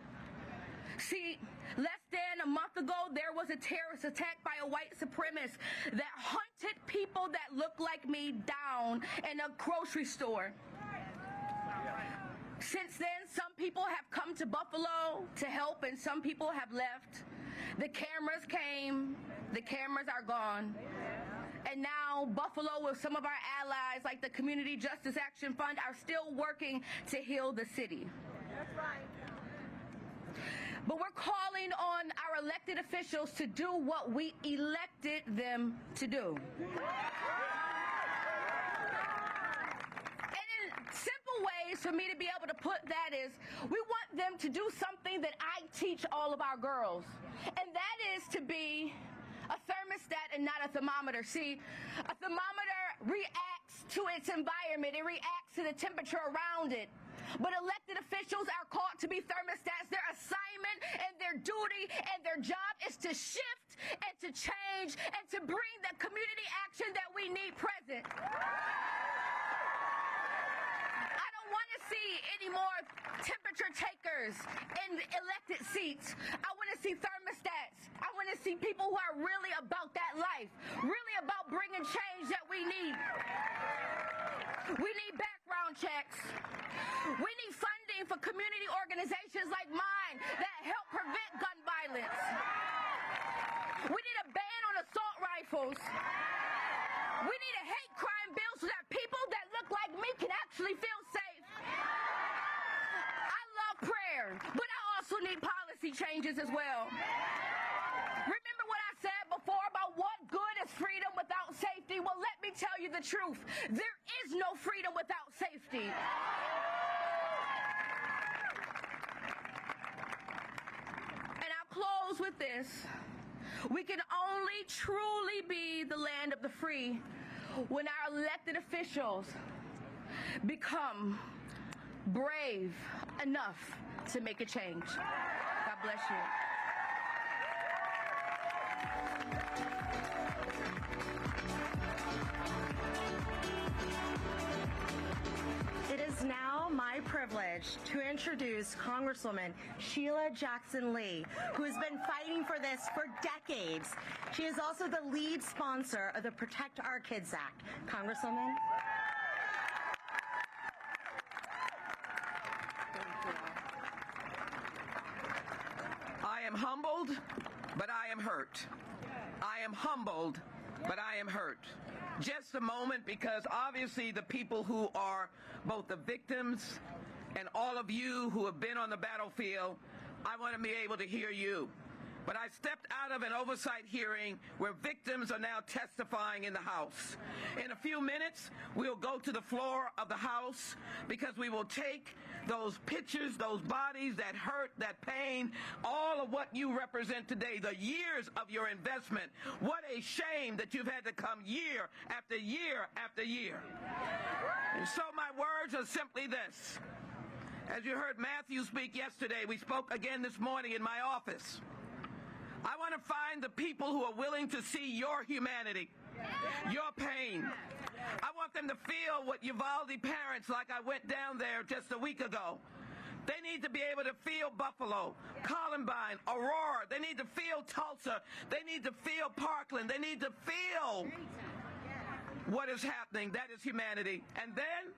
See, less than a month ago, there was a terrorist attack by a white supremacist that hunted people that look like me down in a grocery store. Since then, some people have come to Buffalo to help, and some people have left. The cameras came, the cameras are gone. And now Buffalo, with some of our allies like the Community Justice Action Fund, are still working to heal the city. That's right. But we're calling on our elected officials to do what we elected them to do. And in simple simple ways for me to be able to put that is we want them to do something that I teach all of our girls, and that is to be a thermostat and not a thermometer. See, a thermometer reacts to its environment. It reacts to the temperature around it. But elected officials are called to be thermostats. Their assignment and their duty and their job is to shift and to change and to bring the community action that we need present. I don't want to see any more temperature takers in elected seats. I want to see thermostats. I want to see people who are really about that life, really about bringing change that we need. We need background checks. We need funding for community organizations like mine that help prevent gun violence. We need a ban on assault rifles. We need a hate crime bill so that people that look like me can actually feel safe. I love prayer, but I also need policy changes as well. Remember what I said before about what good is freedom without safety? Well, let me tell you the truth. There is no freedom without safety. And I'll close with this. We can only truly be the land of the free when our elected officials become brave enough to make a change. God bless you. It is now my privilege to introduce Congresswoman Sheila Jackson Lee, who has been fighting for this for decades. She is also the lead sponsor of the Protect Our Kids Act. Congresswoman. I am humbled, but I am hurt. I am humbled, but I am hurt. Just a moment, because obviously the people who are both the victims and all of you who have been on the battlefield, I want to be able to hear you. But I stepped out of an oversight hearing where victims are now testifying in the House. In a few minutes, we'll go to the floor of the House because we will take those pictures, those bodies, that hurt, that pain, all of what you represent today, the years of your investment. What a shame that you've had to come year after year after year. And so my words are simply this. As you heard Matthew speak yesterday, we spoke again this morning in my office. I want to find the people who are willing to see your humanity, your pain. I want them to feel what Uvalde parents, like I went down there just a week ago. They need to be able to feel Buffalo, Columbine, Aurora. They need to feel Tulsa. They need to feel Parkland. They need to feel what is happening. That is humanity. And then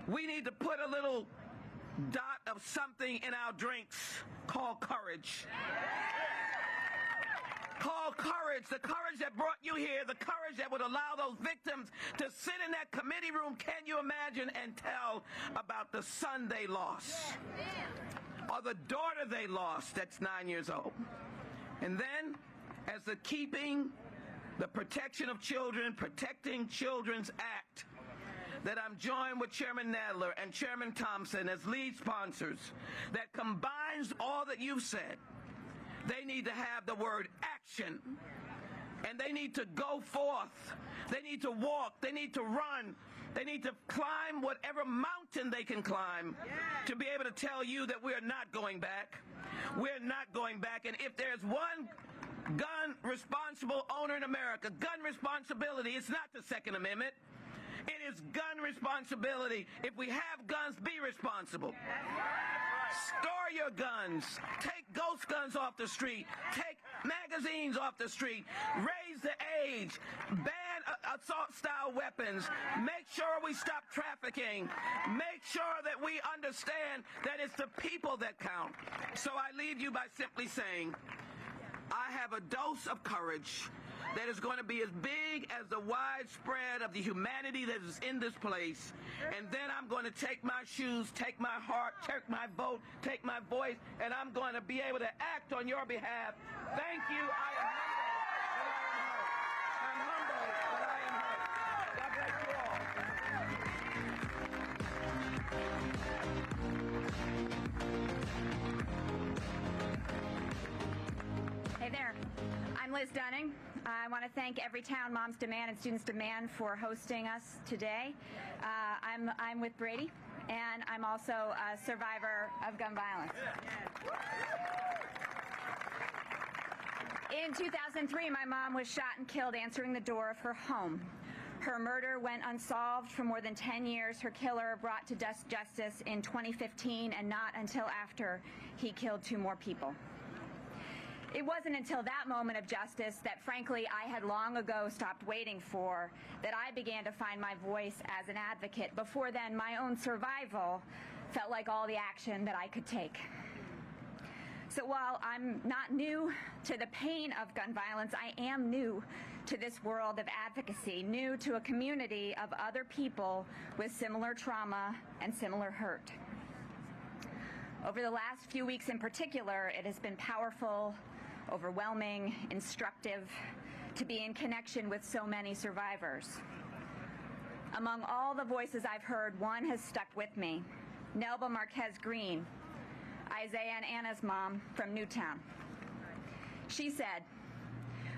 we need to put a little dot of something in our drinks called courage. Called courage, the courage that brought you here, the courage that would allow those victims to sit in that committee room, can you imagine, and tell about the son they lost or the daughter they lost that's 9 years old. And then, as the Keeping the Protection of Children, Protecting Children's Act, that I'm joined with Chairman Nadler and Chairman Thompson as lead sponsors, that combines all that you've said. They need to have the word action, and they need to go forth. They need to walk. They need to run. They need to climb whatever mountain they can climb to be able to tell you that we're not going back. We're not going back. And if there's one gun responsible owner in America, gun responsibility, it's not the Second Amendment. It is gun responsibility. If we have guns, be responsible. Store your guns. Take ghost guns off the street. Take magazines off the street. Raise the age. Ban assault-style weapons. Make sure we stop trafficking. Make sure that we understand that it's the people that count. So I leave you by simply saying, I have a dose of courage that is going to be as big as the widespread of the humanity that is in this place. And then I'm going to take my shoes, take my heart, take my vote, take my voice, and I'm going to be able to act on your behalf. Thank you. I am humbled, but I am hurt. I'm humbled, but I am hurt. God bless you all. I'm Liz Dunning. I want to thank Everytown Moms Demand and Students Demand for hosting us today. I'm with Brady, and I'm also a survivor of gun violence. In 2003, my mom was shot and killed answering the door of her home. Her murder went unsolved for more than 10 years. Her killer brought to justice in 2015, and not until after he killed 2 more people. It wasn't until that moment of justice that, frankly, I had long ago stopped waiting for, that I began to find my voice as an advocate. Before then, my own survival felt like all the action that I could take. So while I'm not new to the pain of gun violence, I am new to this world of advocacy, new to a community of other people with similar trauma and similar hurt. Over the last few weeks in particular, it has been powerful, overwhelming, instructive to be in connection with so many survivors. Among all the voices I've heard, one has stuck with me. Nelba Marquez Green, Isaiah and Anna's mom from Newtown. She said,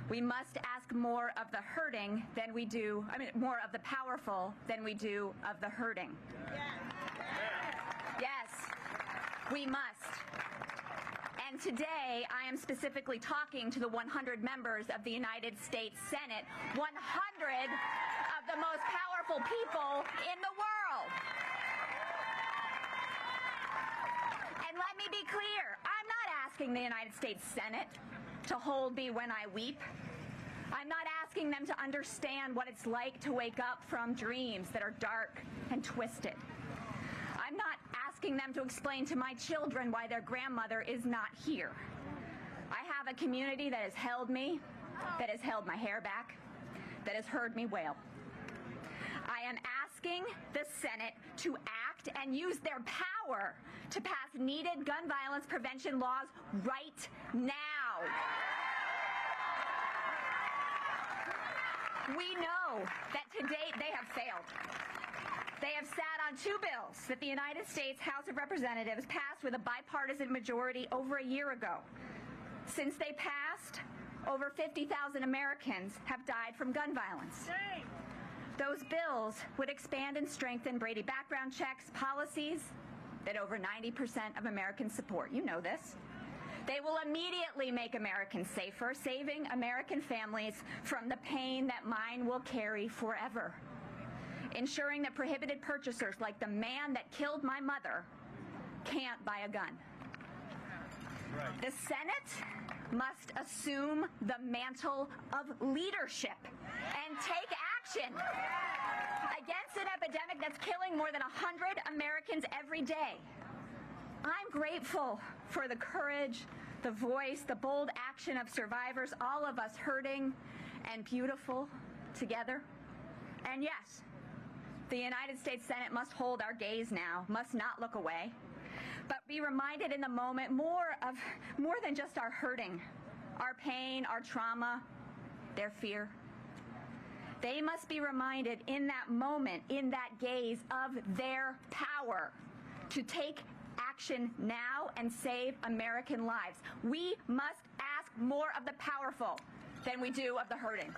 "We must ask more of the hurting than we do, more of the powerful than we do of the hurting." Yes, we must. And today, I am specifically talking to the 100 members of the United States Senate, 100 of the most powerful people in the world. And let me be clear, I'm not asking the United States Senate to hold me when I weep. I'm not asking them to understand what it's like to wake up from dreams that are dark and twisted. I'm not asking them to explain to my children why their grandmother is not here. I have a community that has held me, that has held my hair back, that has heard me wail. I am asking the Senate to act and use their power to pass needed gun violence prevention laws right now. We know that to date they have failed. They have sat on 2 bills that the United States House of Representatives passed with a bipartisan majority over a year ago. Since they passed, over 50,000 Americans have died from gun violence. Those bills would expand and strengthen Brady background checks, policies that over 90% of Americans support. You know this. They will immediately make Americans safer, saving American families from the pain that mine will carry forever. Ensuring that prohibited purchasers like the man that killed my mother can't buy a gun. Right. The Senate must assume the mantle of leadership and take action against an epidemic that's killing more than 100 Americans every day. I'm grateful for the courage, the voice, the bold action of survivors, all of us hurting and beautiful together. And yes, the United States Senate must hold our gaze now, must not look away, but be reminded in the moment more than just our hurting, our pain, our trauma, their fear. They must be reminded in that moment, in that gaze, of their power to take action now and save American lives. We must ask more of the powerful than we do of the hurting.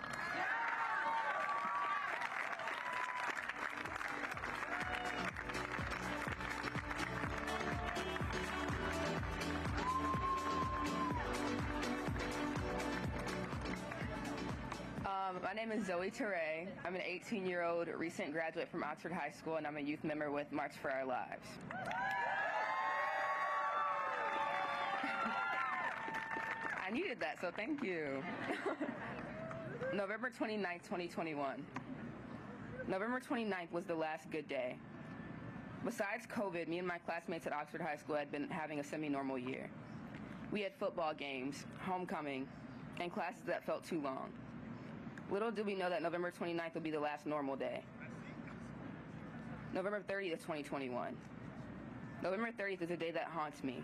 My name is Zoe Touré. I'm an 18-year-old recent graduate from Oxford High School, and I'm a youth member with March for Our Lives. I needed that, so thank you. November 29th, 2021. November 29th was the last good day. Besides COVID, me and my classmates at Oxford High School had been having a semi-normal year. We had football games, homecoming, and classes that felt too long. Little did we know that November 29th would be the last normal day. November 30th, 2021. November 30th is a day that haunts me.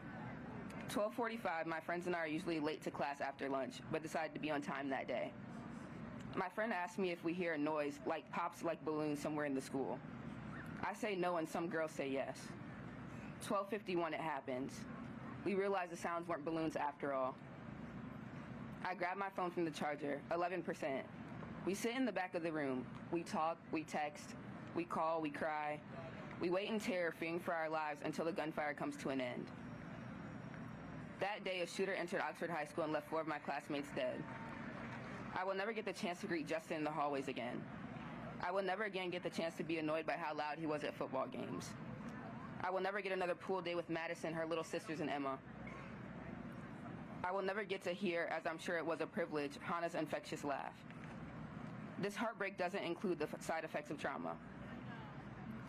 12:45, my friends and I are usually late to class after lunch, but decided to be on time that day. My friend asked me if we hear a noise like pops like balloons somewhere in the school. I say no, and some girls say yes. 12:51, it happens. We realize the sounds weren't balloons after all. I grab my phone from the charger, 11%. We sit in the back of the room. We talk, we text, we call, we cry. We wait in terror, fearing for our lives until the gunfire comes to an end. That day, a shooter entered Oxford High School and left 4 of my classmates dead. I will never get the chance to greet Justin in the hallways again. I will never again get the chance to be annoyed by how loud he was at football games. I will never get another pool day with Madison, her little sisters, and Emma. I will never get to hear, as I'm sure it was a privilege, Hannah's infectious laugh. This heartbreak doesn't include the side effects of trauma.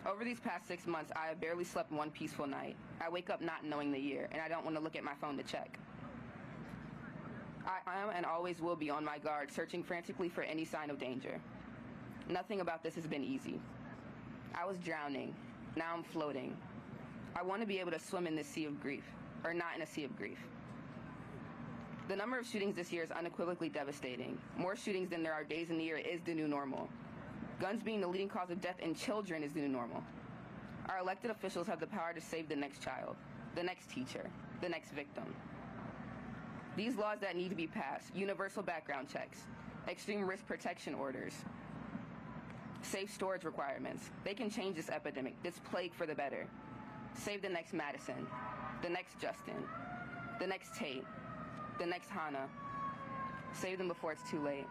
Over these past 6 months, I have barely slept one peaceful night. I wake up not knowing the year, and I don't want to look at my phone to check. I am and always will be on my guard, searching frantically for any sign of danger. Nothing about this has been easy. I was drowning. Now I'm floating. I want to be able to swim in this sea of grief, or not in a sea of grief. The number of shootings this year is unequivocally devastating. More shootings than there are days in the year is the new normal. Guns being the leading cause of death in children is the new normal. Our elected officials have the power to save the next child, the next teacher, the next victim. These laws that need to be passed, universal background checks, extreme risk protection orders, safe storage requirements, they can change this epidemic, this plague for the better. Save the next Madison, the next Justin, the next Tate, the next Hannah. Save them before it's too late.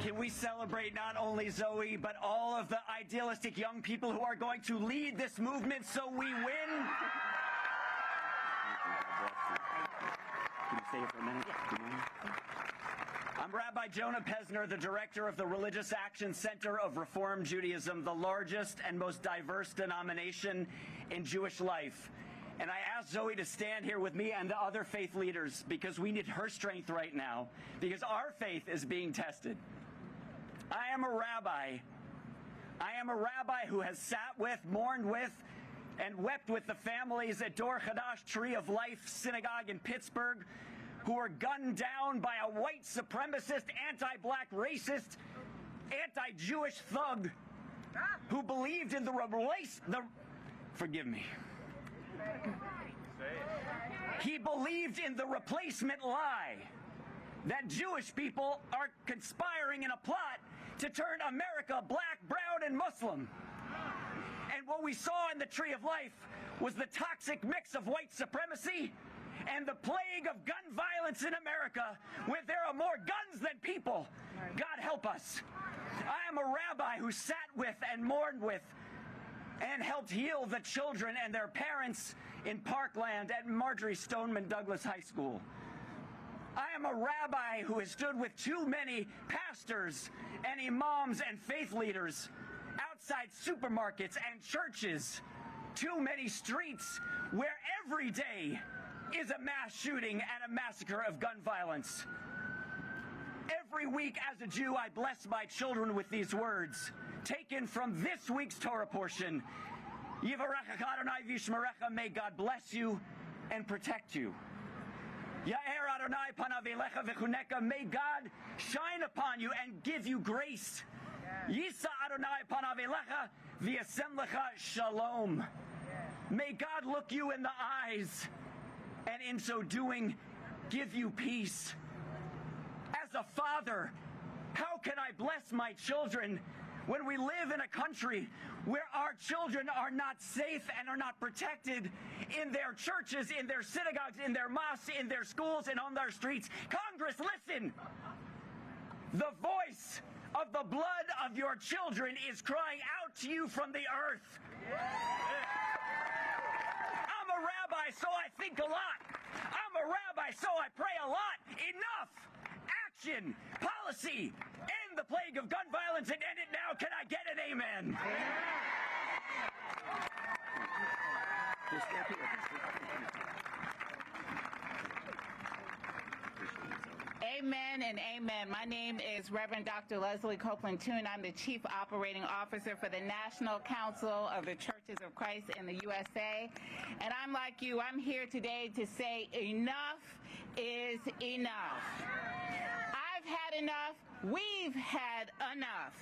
Can we celebrate not only Zoe, but all of the idealistic young people who are going to lead this movement so we win? Can you stay here for a minute? I'm Rabbi Jonah Pesner, the director of the Religious Action Center of Reform Judaism, the largest and most diverse denomination in Jewish life. And I asked Zoe to stand here with me and the other faith leaders because we need her strength right now, because our faith is being tested. I am a rabbi. I am a rabbi who has sat with, mourned with, and wept with the families at Dor Chadash Tree of Life Synagogue in Pittsburgh who were gunned down by a white supremacist, anti-black racist, anti-Jewish thug who believed in forgive me. He believed in the replacement lie that Jewish people are conspiring in a plot to turn America black, brown, and Muslim. And what we saw in the Tree of Life was the toxic mix of white supremacy and the plague of gun violence in America, where there are more guns than people. God help us. I am a rabbi who sat with and mourned with and helped heal the children and their parents in Parkland at Marjorie Stoneman Douglas High School. I am a rabbi who has stood with too many pastors and imams and faith leaders outside supermarkets and churches, too many streets where every day is a mass shooting and a massacre of gun violence. Every week as a Jew, I bless my children with these words, taken from this week's Torah portion. Yivarechecha Adonai v'yishmerecha, may God bless you and protect you. Ya'er Adonai panav elecha v'chuneka, may God shine upon you and give you grace. Yisa Adonai panav elecha v'yasem lecha shalom. May God look you in the eyes and in so doing give you peace. As a father, how can I bless my children when we live in a country where our children are not safe and are not protected in their churches, in their synagogues, in their mosques, in their schools, and on their streets? Congress, listen! The voice of the blood of your children is crying out to you from the earth. I'm a rabbi, so I think a lot. I'm a rabbi, so I pray a lot. Enough! Action, policy, end the plague of gun violence and end it now. Can I get an amen? Amen and amen. My name is Reverend Dr. Leslie Copeland Toon. I'm the Chief Operating Officer for the National Council of the Churches of Christ in the USA. And I'm like you, I'm here today to say enough is enough. I've had enough. We've had enough.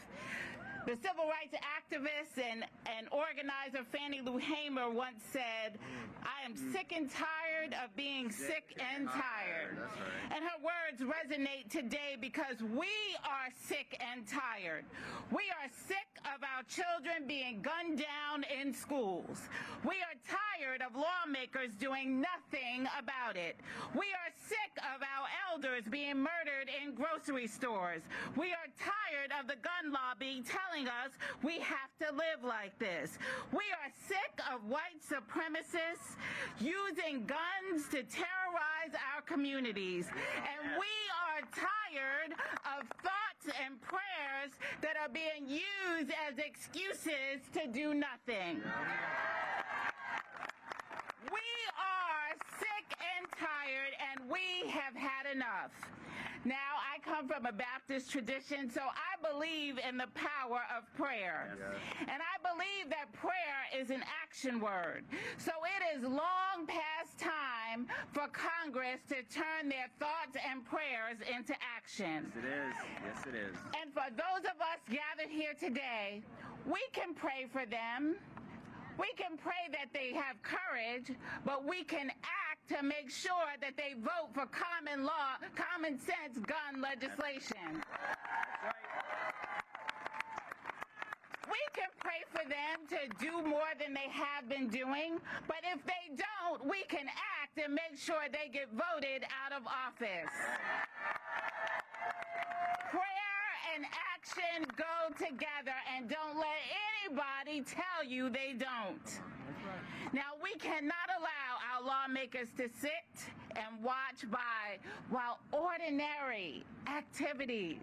The civil rights activist and organizer Fannie Lou Hamer once said, "I am sick and tired of being sick and tired." That's right. And her words resonate today because we are sick and tired. We are sick of our children being gunned down in schools. We are tired of lawmakers doing nothing about it. We are sick of our elders being murdered in grocery stores. We are tired of the gun lobby telling us we have to live like this. We are sick of white supremacists using guns to terrorize our communities. And we are tired of thoughts and prayers that are being used as excuses to do nothing. We are sick and tired, and we have had enough. Now, I come from a Baptist tradition, so I believe in the power of prayer. Yes. And I believe that prayer is an action word. So it is long past time for Congress to turn their thoughts and prayers into action. Yes, it is. Yes, it is. And for those of us gathered here today, we can pray for them. We can pray that they have courage, but we can act to make sure that they vote for common law, common sense gun legislation. We can pray for them to do more than they have been doing, but if they don't, we can act and make sure they get voted out of office. Prayer and action go together, and don't let anybody tell you they don't. Now, we cannot allow our lawmakers to sit and watch by while ordinary activities,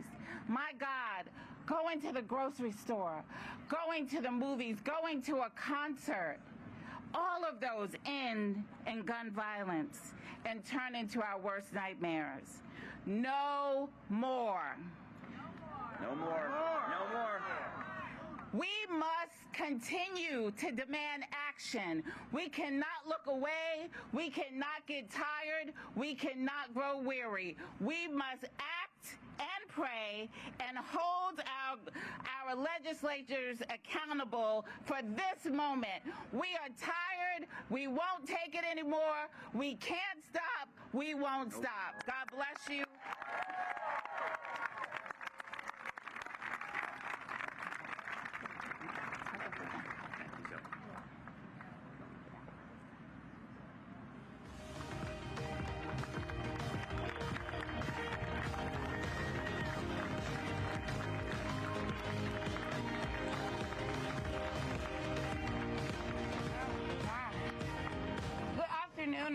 my God, going to the grocery store, going to the movies, going to a concert, all of those end in gun violence and turn into our worst nightmares. No more. No more. No more. We must continue to demand action. We cannot look away. We cannot get tired. We cannot grow weary. We must act and pray and hold our legislators accountable for this moment. We are tired. We won't take it anymore. We can't stop. We won't stop. God bless you.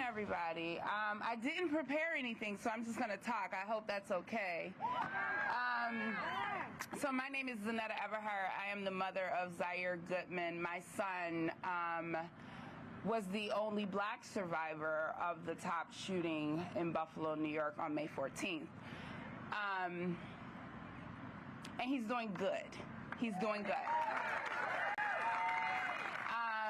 Everybody. I didn't prepare anything, so I'm just going to talk. I hope that's okay. So my name is Zanetta Everhart. I am the mother of Zaire Goodman. My son was the only black survivor of the top shooting in Buffalo, New York on May 14th. And he's doing good. He's doing good.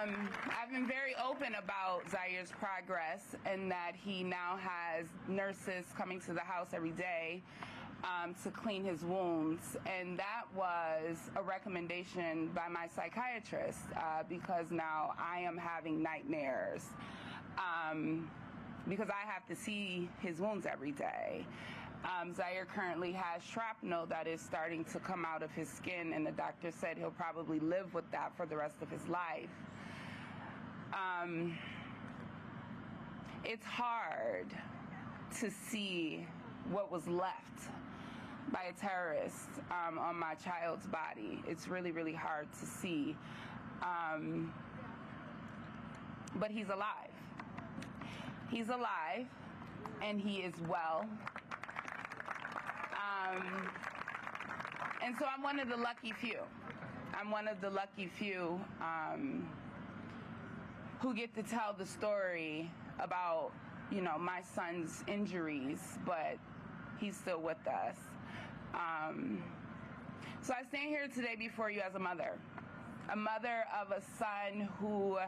I've been very open about Zaire's progress and that he now has nurses coming to the house every day to clean his wounds. And that was a recommendation by my psychiatrist because now I am having nightmares because I have to see his wounds every day. Zaire currently has shrapnel that is starting to come out of his skin, and the doctor said he'll probably live with that for the rest of his life. It's hard to see what was left by a terrorist on my child's body. It's really, really hard to see. But he's alive. He's alive, and he is well. And so I'm one of the lucky few. I'm one of the lucky few who get to tell the story about, you know, my son's injuries, but he's still with us. So I stand here today before you as a mother of a son who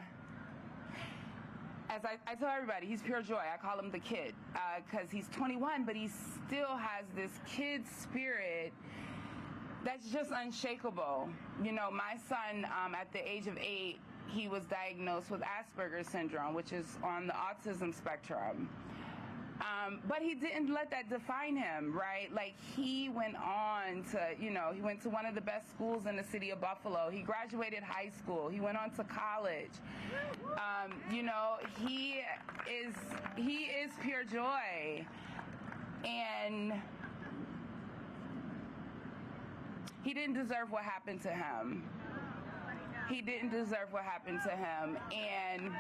as I tell everybody, he's pure joy. I call him the kid because he's 21, but he still has this kid spirit that's just unshakable. You know, my son, at the age of 8, he was diagnosed with Asperger's syndrome, which is on the autism spectrum. But he didn't let that define him, right? Like, he went on to, you know, he went to one of the best schools in the city of Buffalo. He graduated high school. He went on to college. You know, he is pure joy. And he didn't deserve what happened to him. He didn't deserve what happened to him. And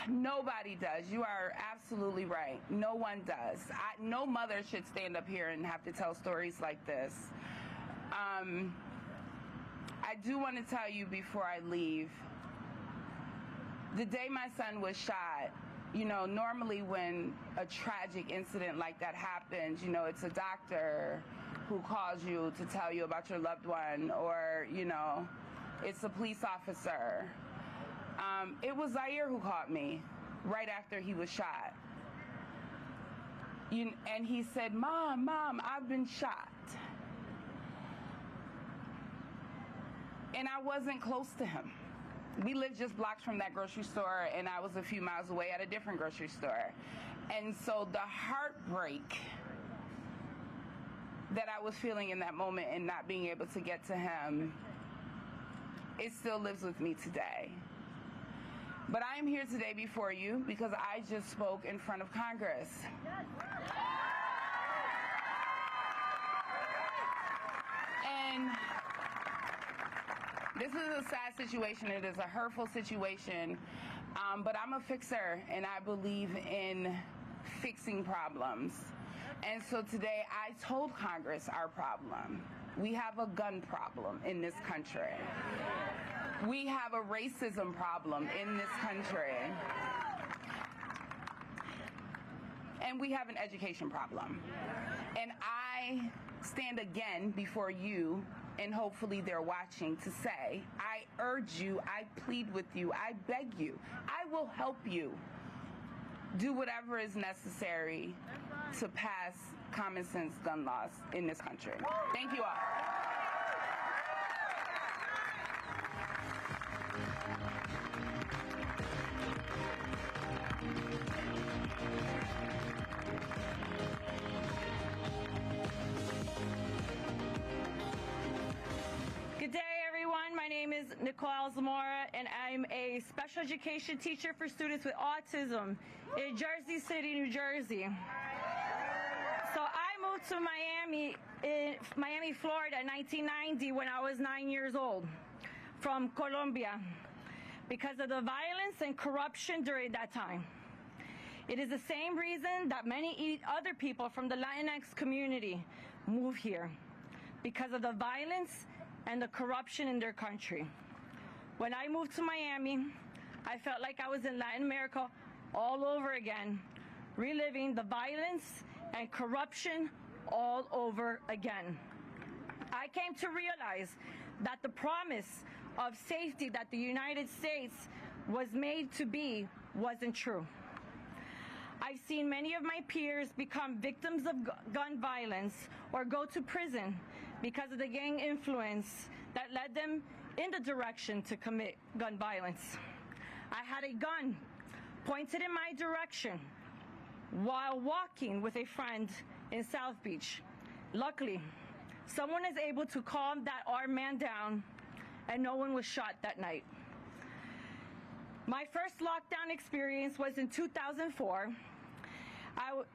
nobody does. You are absolutely right. No one does. No mother should stand up here and have to tell stories like this. I do want to tell you before I leave, the day my son was shot, you know, normally when a tragic incident like that happens, you know, it's a doctor who calls you to tell you about your loved one, or, you know, it's a police officer. It was Zaire who called me right after he was shot. And he said, Mom, I've been shot. And I wasn't close to him. We lived just blocks from that grocery store, and I was a few miles away at a different grocery store. And so the heartbreak that I was feeling in that moment and not being able to get to him, it still lives with me today. But I am here today before you because I just spoke in front of Congress. And this is a sad situation. It is a hurtful situation. But I'm a fixer, and I believe in fixing problems. And so today I told Congress our problem. We have a gun problem in this country. We have a racism problem in this country. And we have an education problem. And I stand again before you, and hopefully they're watching, to say, I urge you, I plead with you, I beg you, I will help you do whatever is necessary to pass common sense gun laws in this country. Thank you all. Good day, everyone. My name is Nicole Zamora, and I'm a special education teacher for students with autism in Jersey City, New Jersey. So I moved to Miami, Florida in 1990 when I was 9 years old from Colombia because of the violence and corruption during that time. It is the same reason that many other people from the Latinx community move here, because of the violence and the corruption in their country. When I moved to Miami, I felt like I was in Latin America all over again, reliving the violence and corruption all over again. I came to realize that the promise of safety that the United States was made to be wasn't true. I've seen many of my peers become victims of gun violence or go to prison because of the gang influence that led them in the direction to commit gun violence. I had a gun pointed in my direction while walking with a friend in South Beach. Luckily, someone is able to calm that armed man down, and no one was shot that night. My first lockdown experience was in 2004.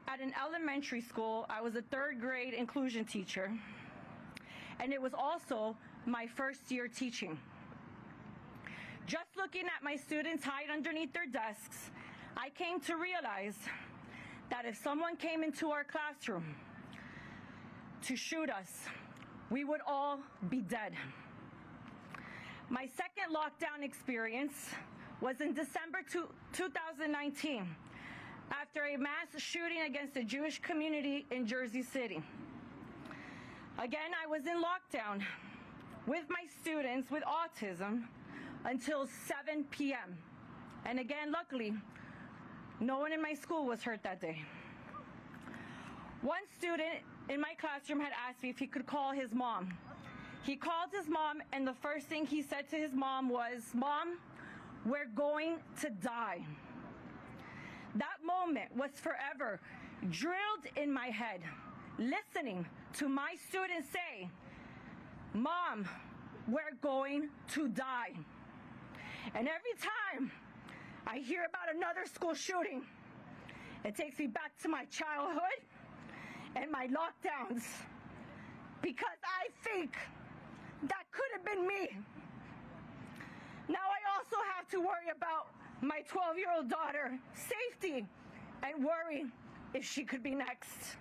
At an elementary school, I was a third grade inclusion teacher, and it was also my first year teaching. Just looking at my students hide underneath their desks, I came to realize that if someone came into our classroom to shoot us, we would all be dead. My second lockdown experience was in December 2019, after a mass shooting against the Jewish community in Jersey City. Again, I was in lockdown with my students with autism until 7 p.m. And again, luckily, no one in my school was hurt that day. One student in my classroom had asked me if he could call his mom. He called his mom, and the first thing he said to his mom was, "Mom, we're going to die." That moment was forever drilled in my head, listening to my students say, "Mom, we're going to die." And every time I hear about another school shooting, it takes me back to my childhood and my lockdowns, because I think that could have been me. Now I also have to worry about my 12-year-old daughter's safety and worry if she could be next.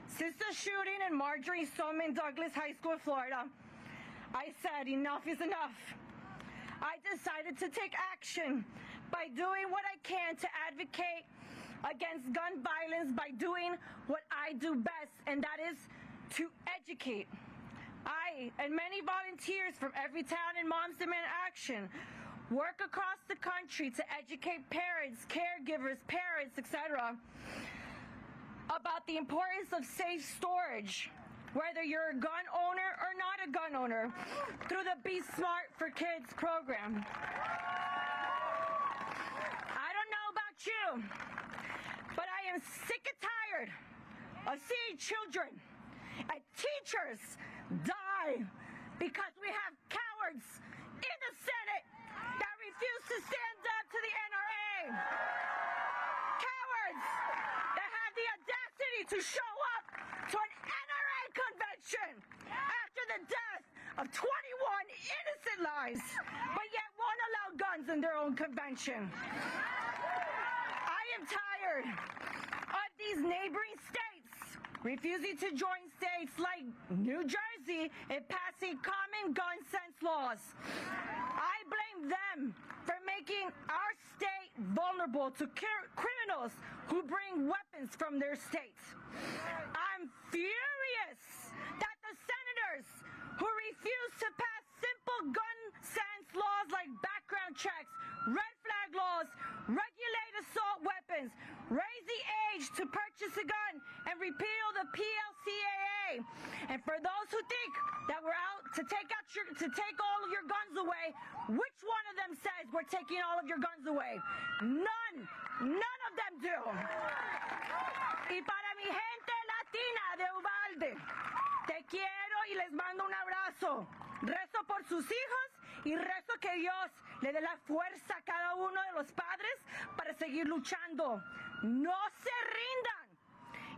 Since the shooting in Marjorie Stoneman Douglas High School in Florida, I said enough is enough. I decided to take action by doing what I can to advocate against gun violence by doing what I do best, and that is to educate. I and many volunteers from every town in Moms Demand Action work across the country to educate parents, caregivers, etc., about the importance of safe storage, whether you're a gun owner or not a gun owner, through the Be Smart for Kids program. I don't know about you, but I am sick and tired of seeing children and teachers die because we have cowards in the Senate that refuse to stand up to the NRA. Cowards that have the audacity to show up to an NRA convention after the death of 21 innocent lives, but yet won't allow guns in their own convention. I am tired of these neighboring states refusing to join states like New Jersey in passing common gun sense laws. I blame them for making our state vulnerable to criminals who bring weapons from their states. I'm furious that the senators who refuse to pass simple gun sense laws like background checks, red flag laws, regulate assault weapons, raise the age to purchase a gun, and repeal the PLCAA. And for those who think that we're out to take all of your guns away, which one of them says we're taking all of your guns away? None of them do. Y para mi gente latina de Uvalde, te quiero y les mando un abrazo. Rezo por sus hijos y rezo que Dios le dé la fuerza a cada uno de los padres para seguir luchando. No se rindan.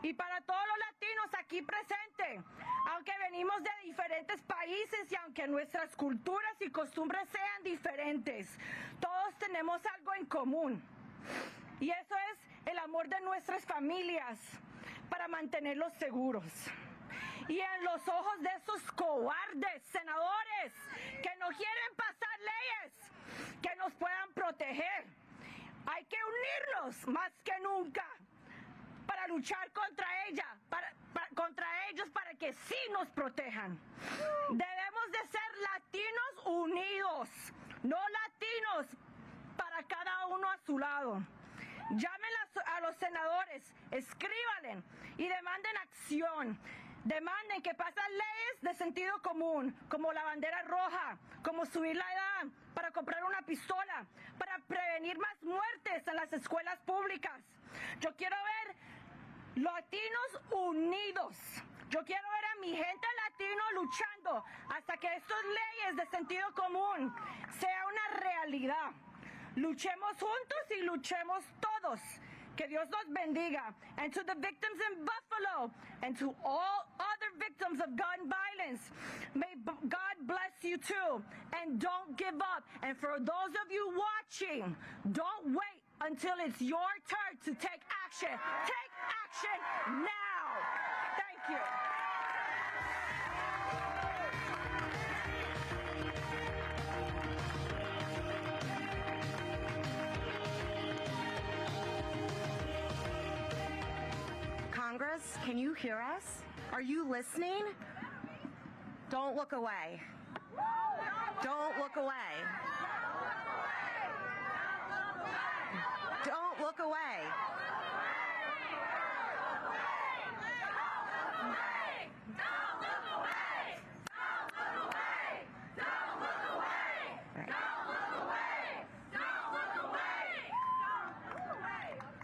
Y para todos los latinos aquí presentes, aunque venimos de diferentes países y aunque nuestras culturas y costumbres sean diferentes, todos tenemos algo en común. Y eso es el amor de nuestras familias para mantenerlos seguros. Y en los ojos de esos cobardes senadores que no quieren pasar leyes que nos puedan proteger, hay que unirnos más que nunca para luchar contra contra ellos para que sí nos protejan. Debemos de ser latinos unidos, no latinos para cada uno a su lado. Llamen a los senadores, escríbanle y demanden acción. Demanden que pasen leyes de sentido común, como la bandera roja, como subir la edad para comprar una pistola, para prevenir más muertes en las escuelas públicas. Yo quiero ver latinos unidos. Yo quiero ver a mi gente latino luchando hasta que estas leyes de sentido común sean una realidad. Luchemos juntos y luchemos todos. Que Dios los bendiga. And to the victims in Buffalo and to all other victims of gun violence, may God bless you too. And don't give up. And for those of you watching, don't wait until it's your turn to take action. Take action now. Thank you. Congress, can you hear us? Are you listening? Don't look away. Don't look away. Don't look away.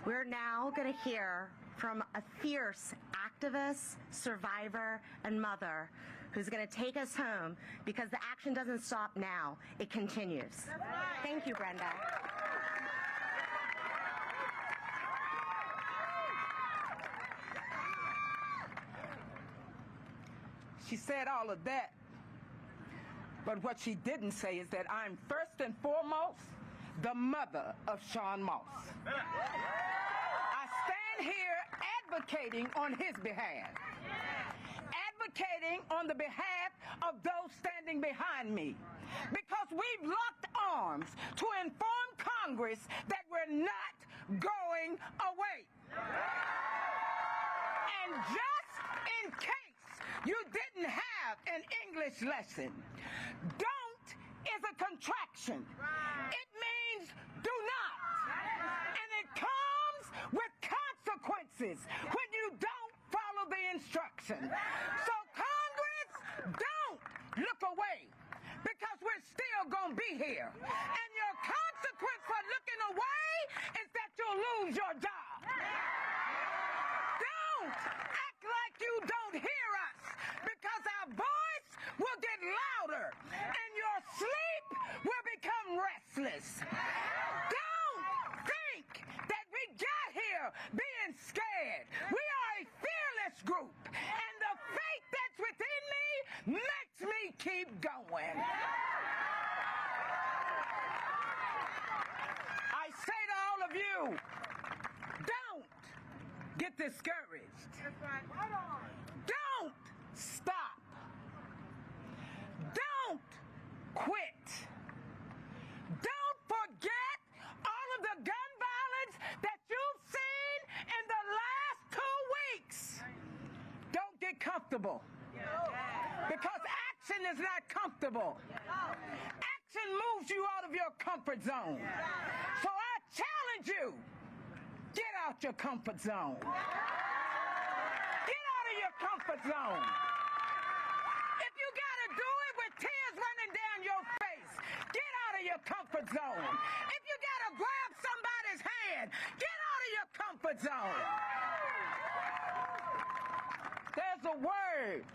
We're now going to hear from a fierce activist, survivor, and mother who's going to take us home because the action doesn't stop now. It continues. Thank you, Brenda. She said all of that, but what she didn't say is that I'm first and foremost the mother of Sean Moss. I stand here advocating on his behalf, advocating on the behalf of those standing behind me, because we've locked arms to inform Congress that we're not going away. And just in case you didn't have an English lesson, don't is a contraction. It means do not. And it comes with consequences when you don't follow the instruction. So Congress, don't look away, because we're still going to be here. And your consequence for looking away is that you'll lose your job. Don't act like you don't hear us, because our voice will get louder and your sleep will become restless. Don't think that we got here being scared. We are a fearless group, and the faith that's within me makes me keep going. I say to all of you, don't get discouraged. Don't stop. Don't quit. Don't forget all of the gun violence that you've seen in the last 2 weeks. Don't get comfortable, because action is not comfortable. Action moves you out of your comfort zone. So I challenge you, get out your comfort zone. Get out of your comfort zone. If you gotta do it with tears running down your face, get out of your comfort zone. If you gotta grab somebody's hand, get out of your comfort zone. There's a word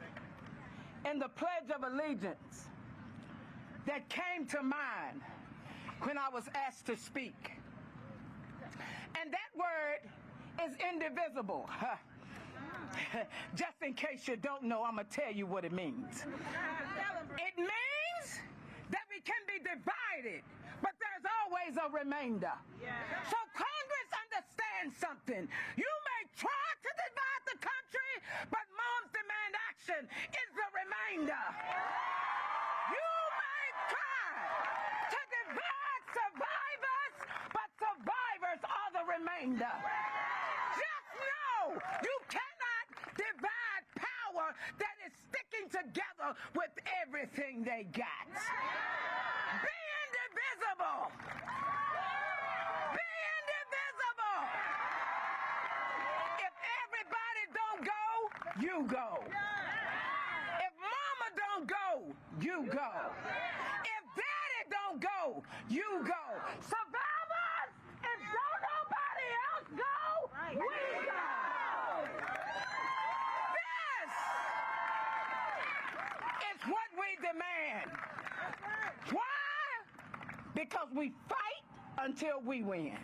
in the Pledge of Allegiance that came to mind when I was asked to speak. And that word is indivisible. Just in case you don't know, I'm going to tell you what it means. It means that we can be divided, but there's always a remainder. So Congress understands something. You may try to divide the country, but Moms Demand Action is the remainder. You may try to divide survivors, but survivors are the remainder. Just know you cannot divide power that is sticking together with everything they got. Be indivisible. Be indivisible. If everybody don't go, you go. If mama don't go, you go. If daddy don't go, you go. Survivors, if don't nobody else go, we go. This is what we demand. Why? Because we fight until we win.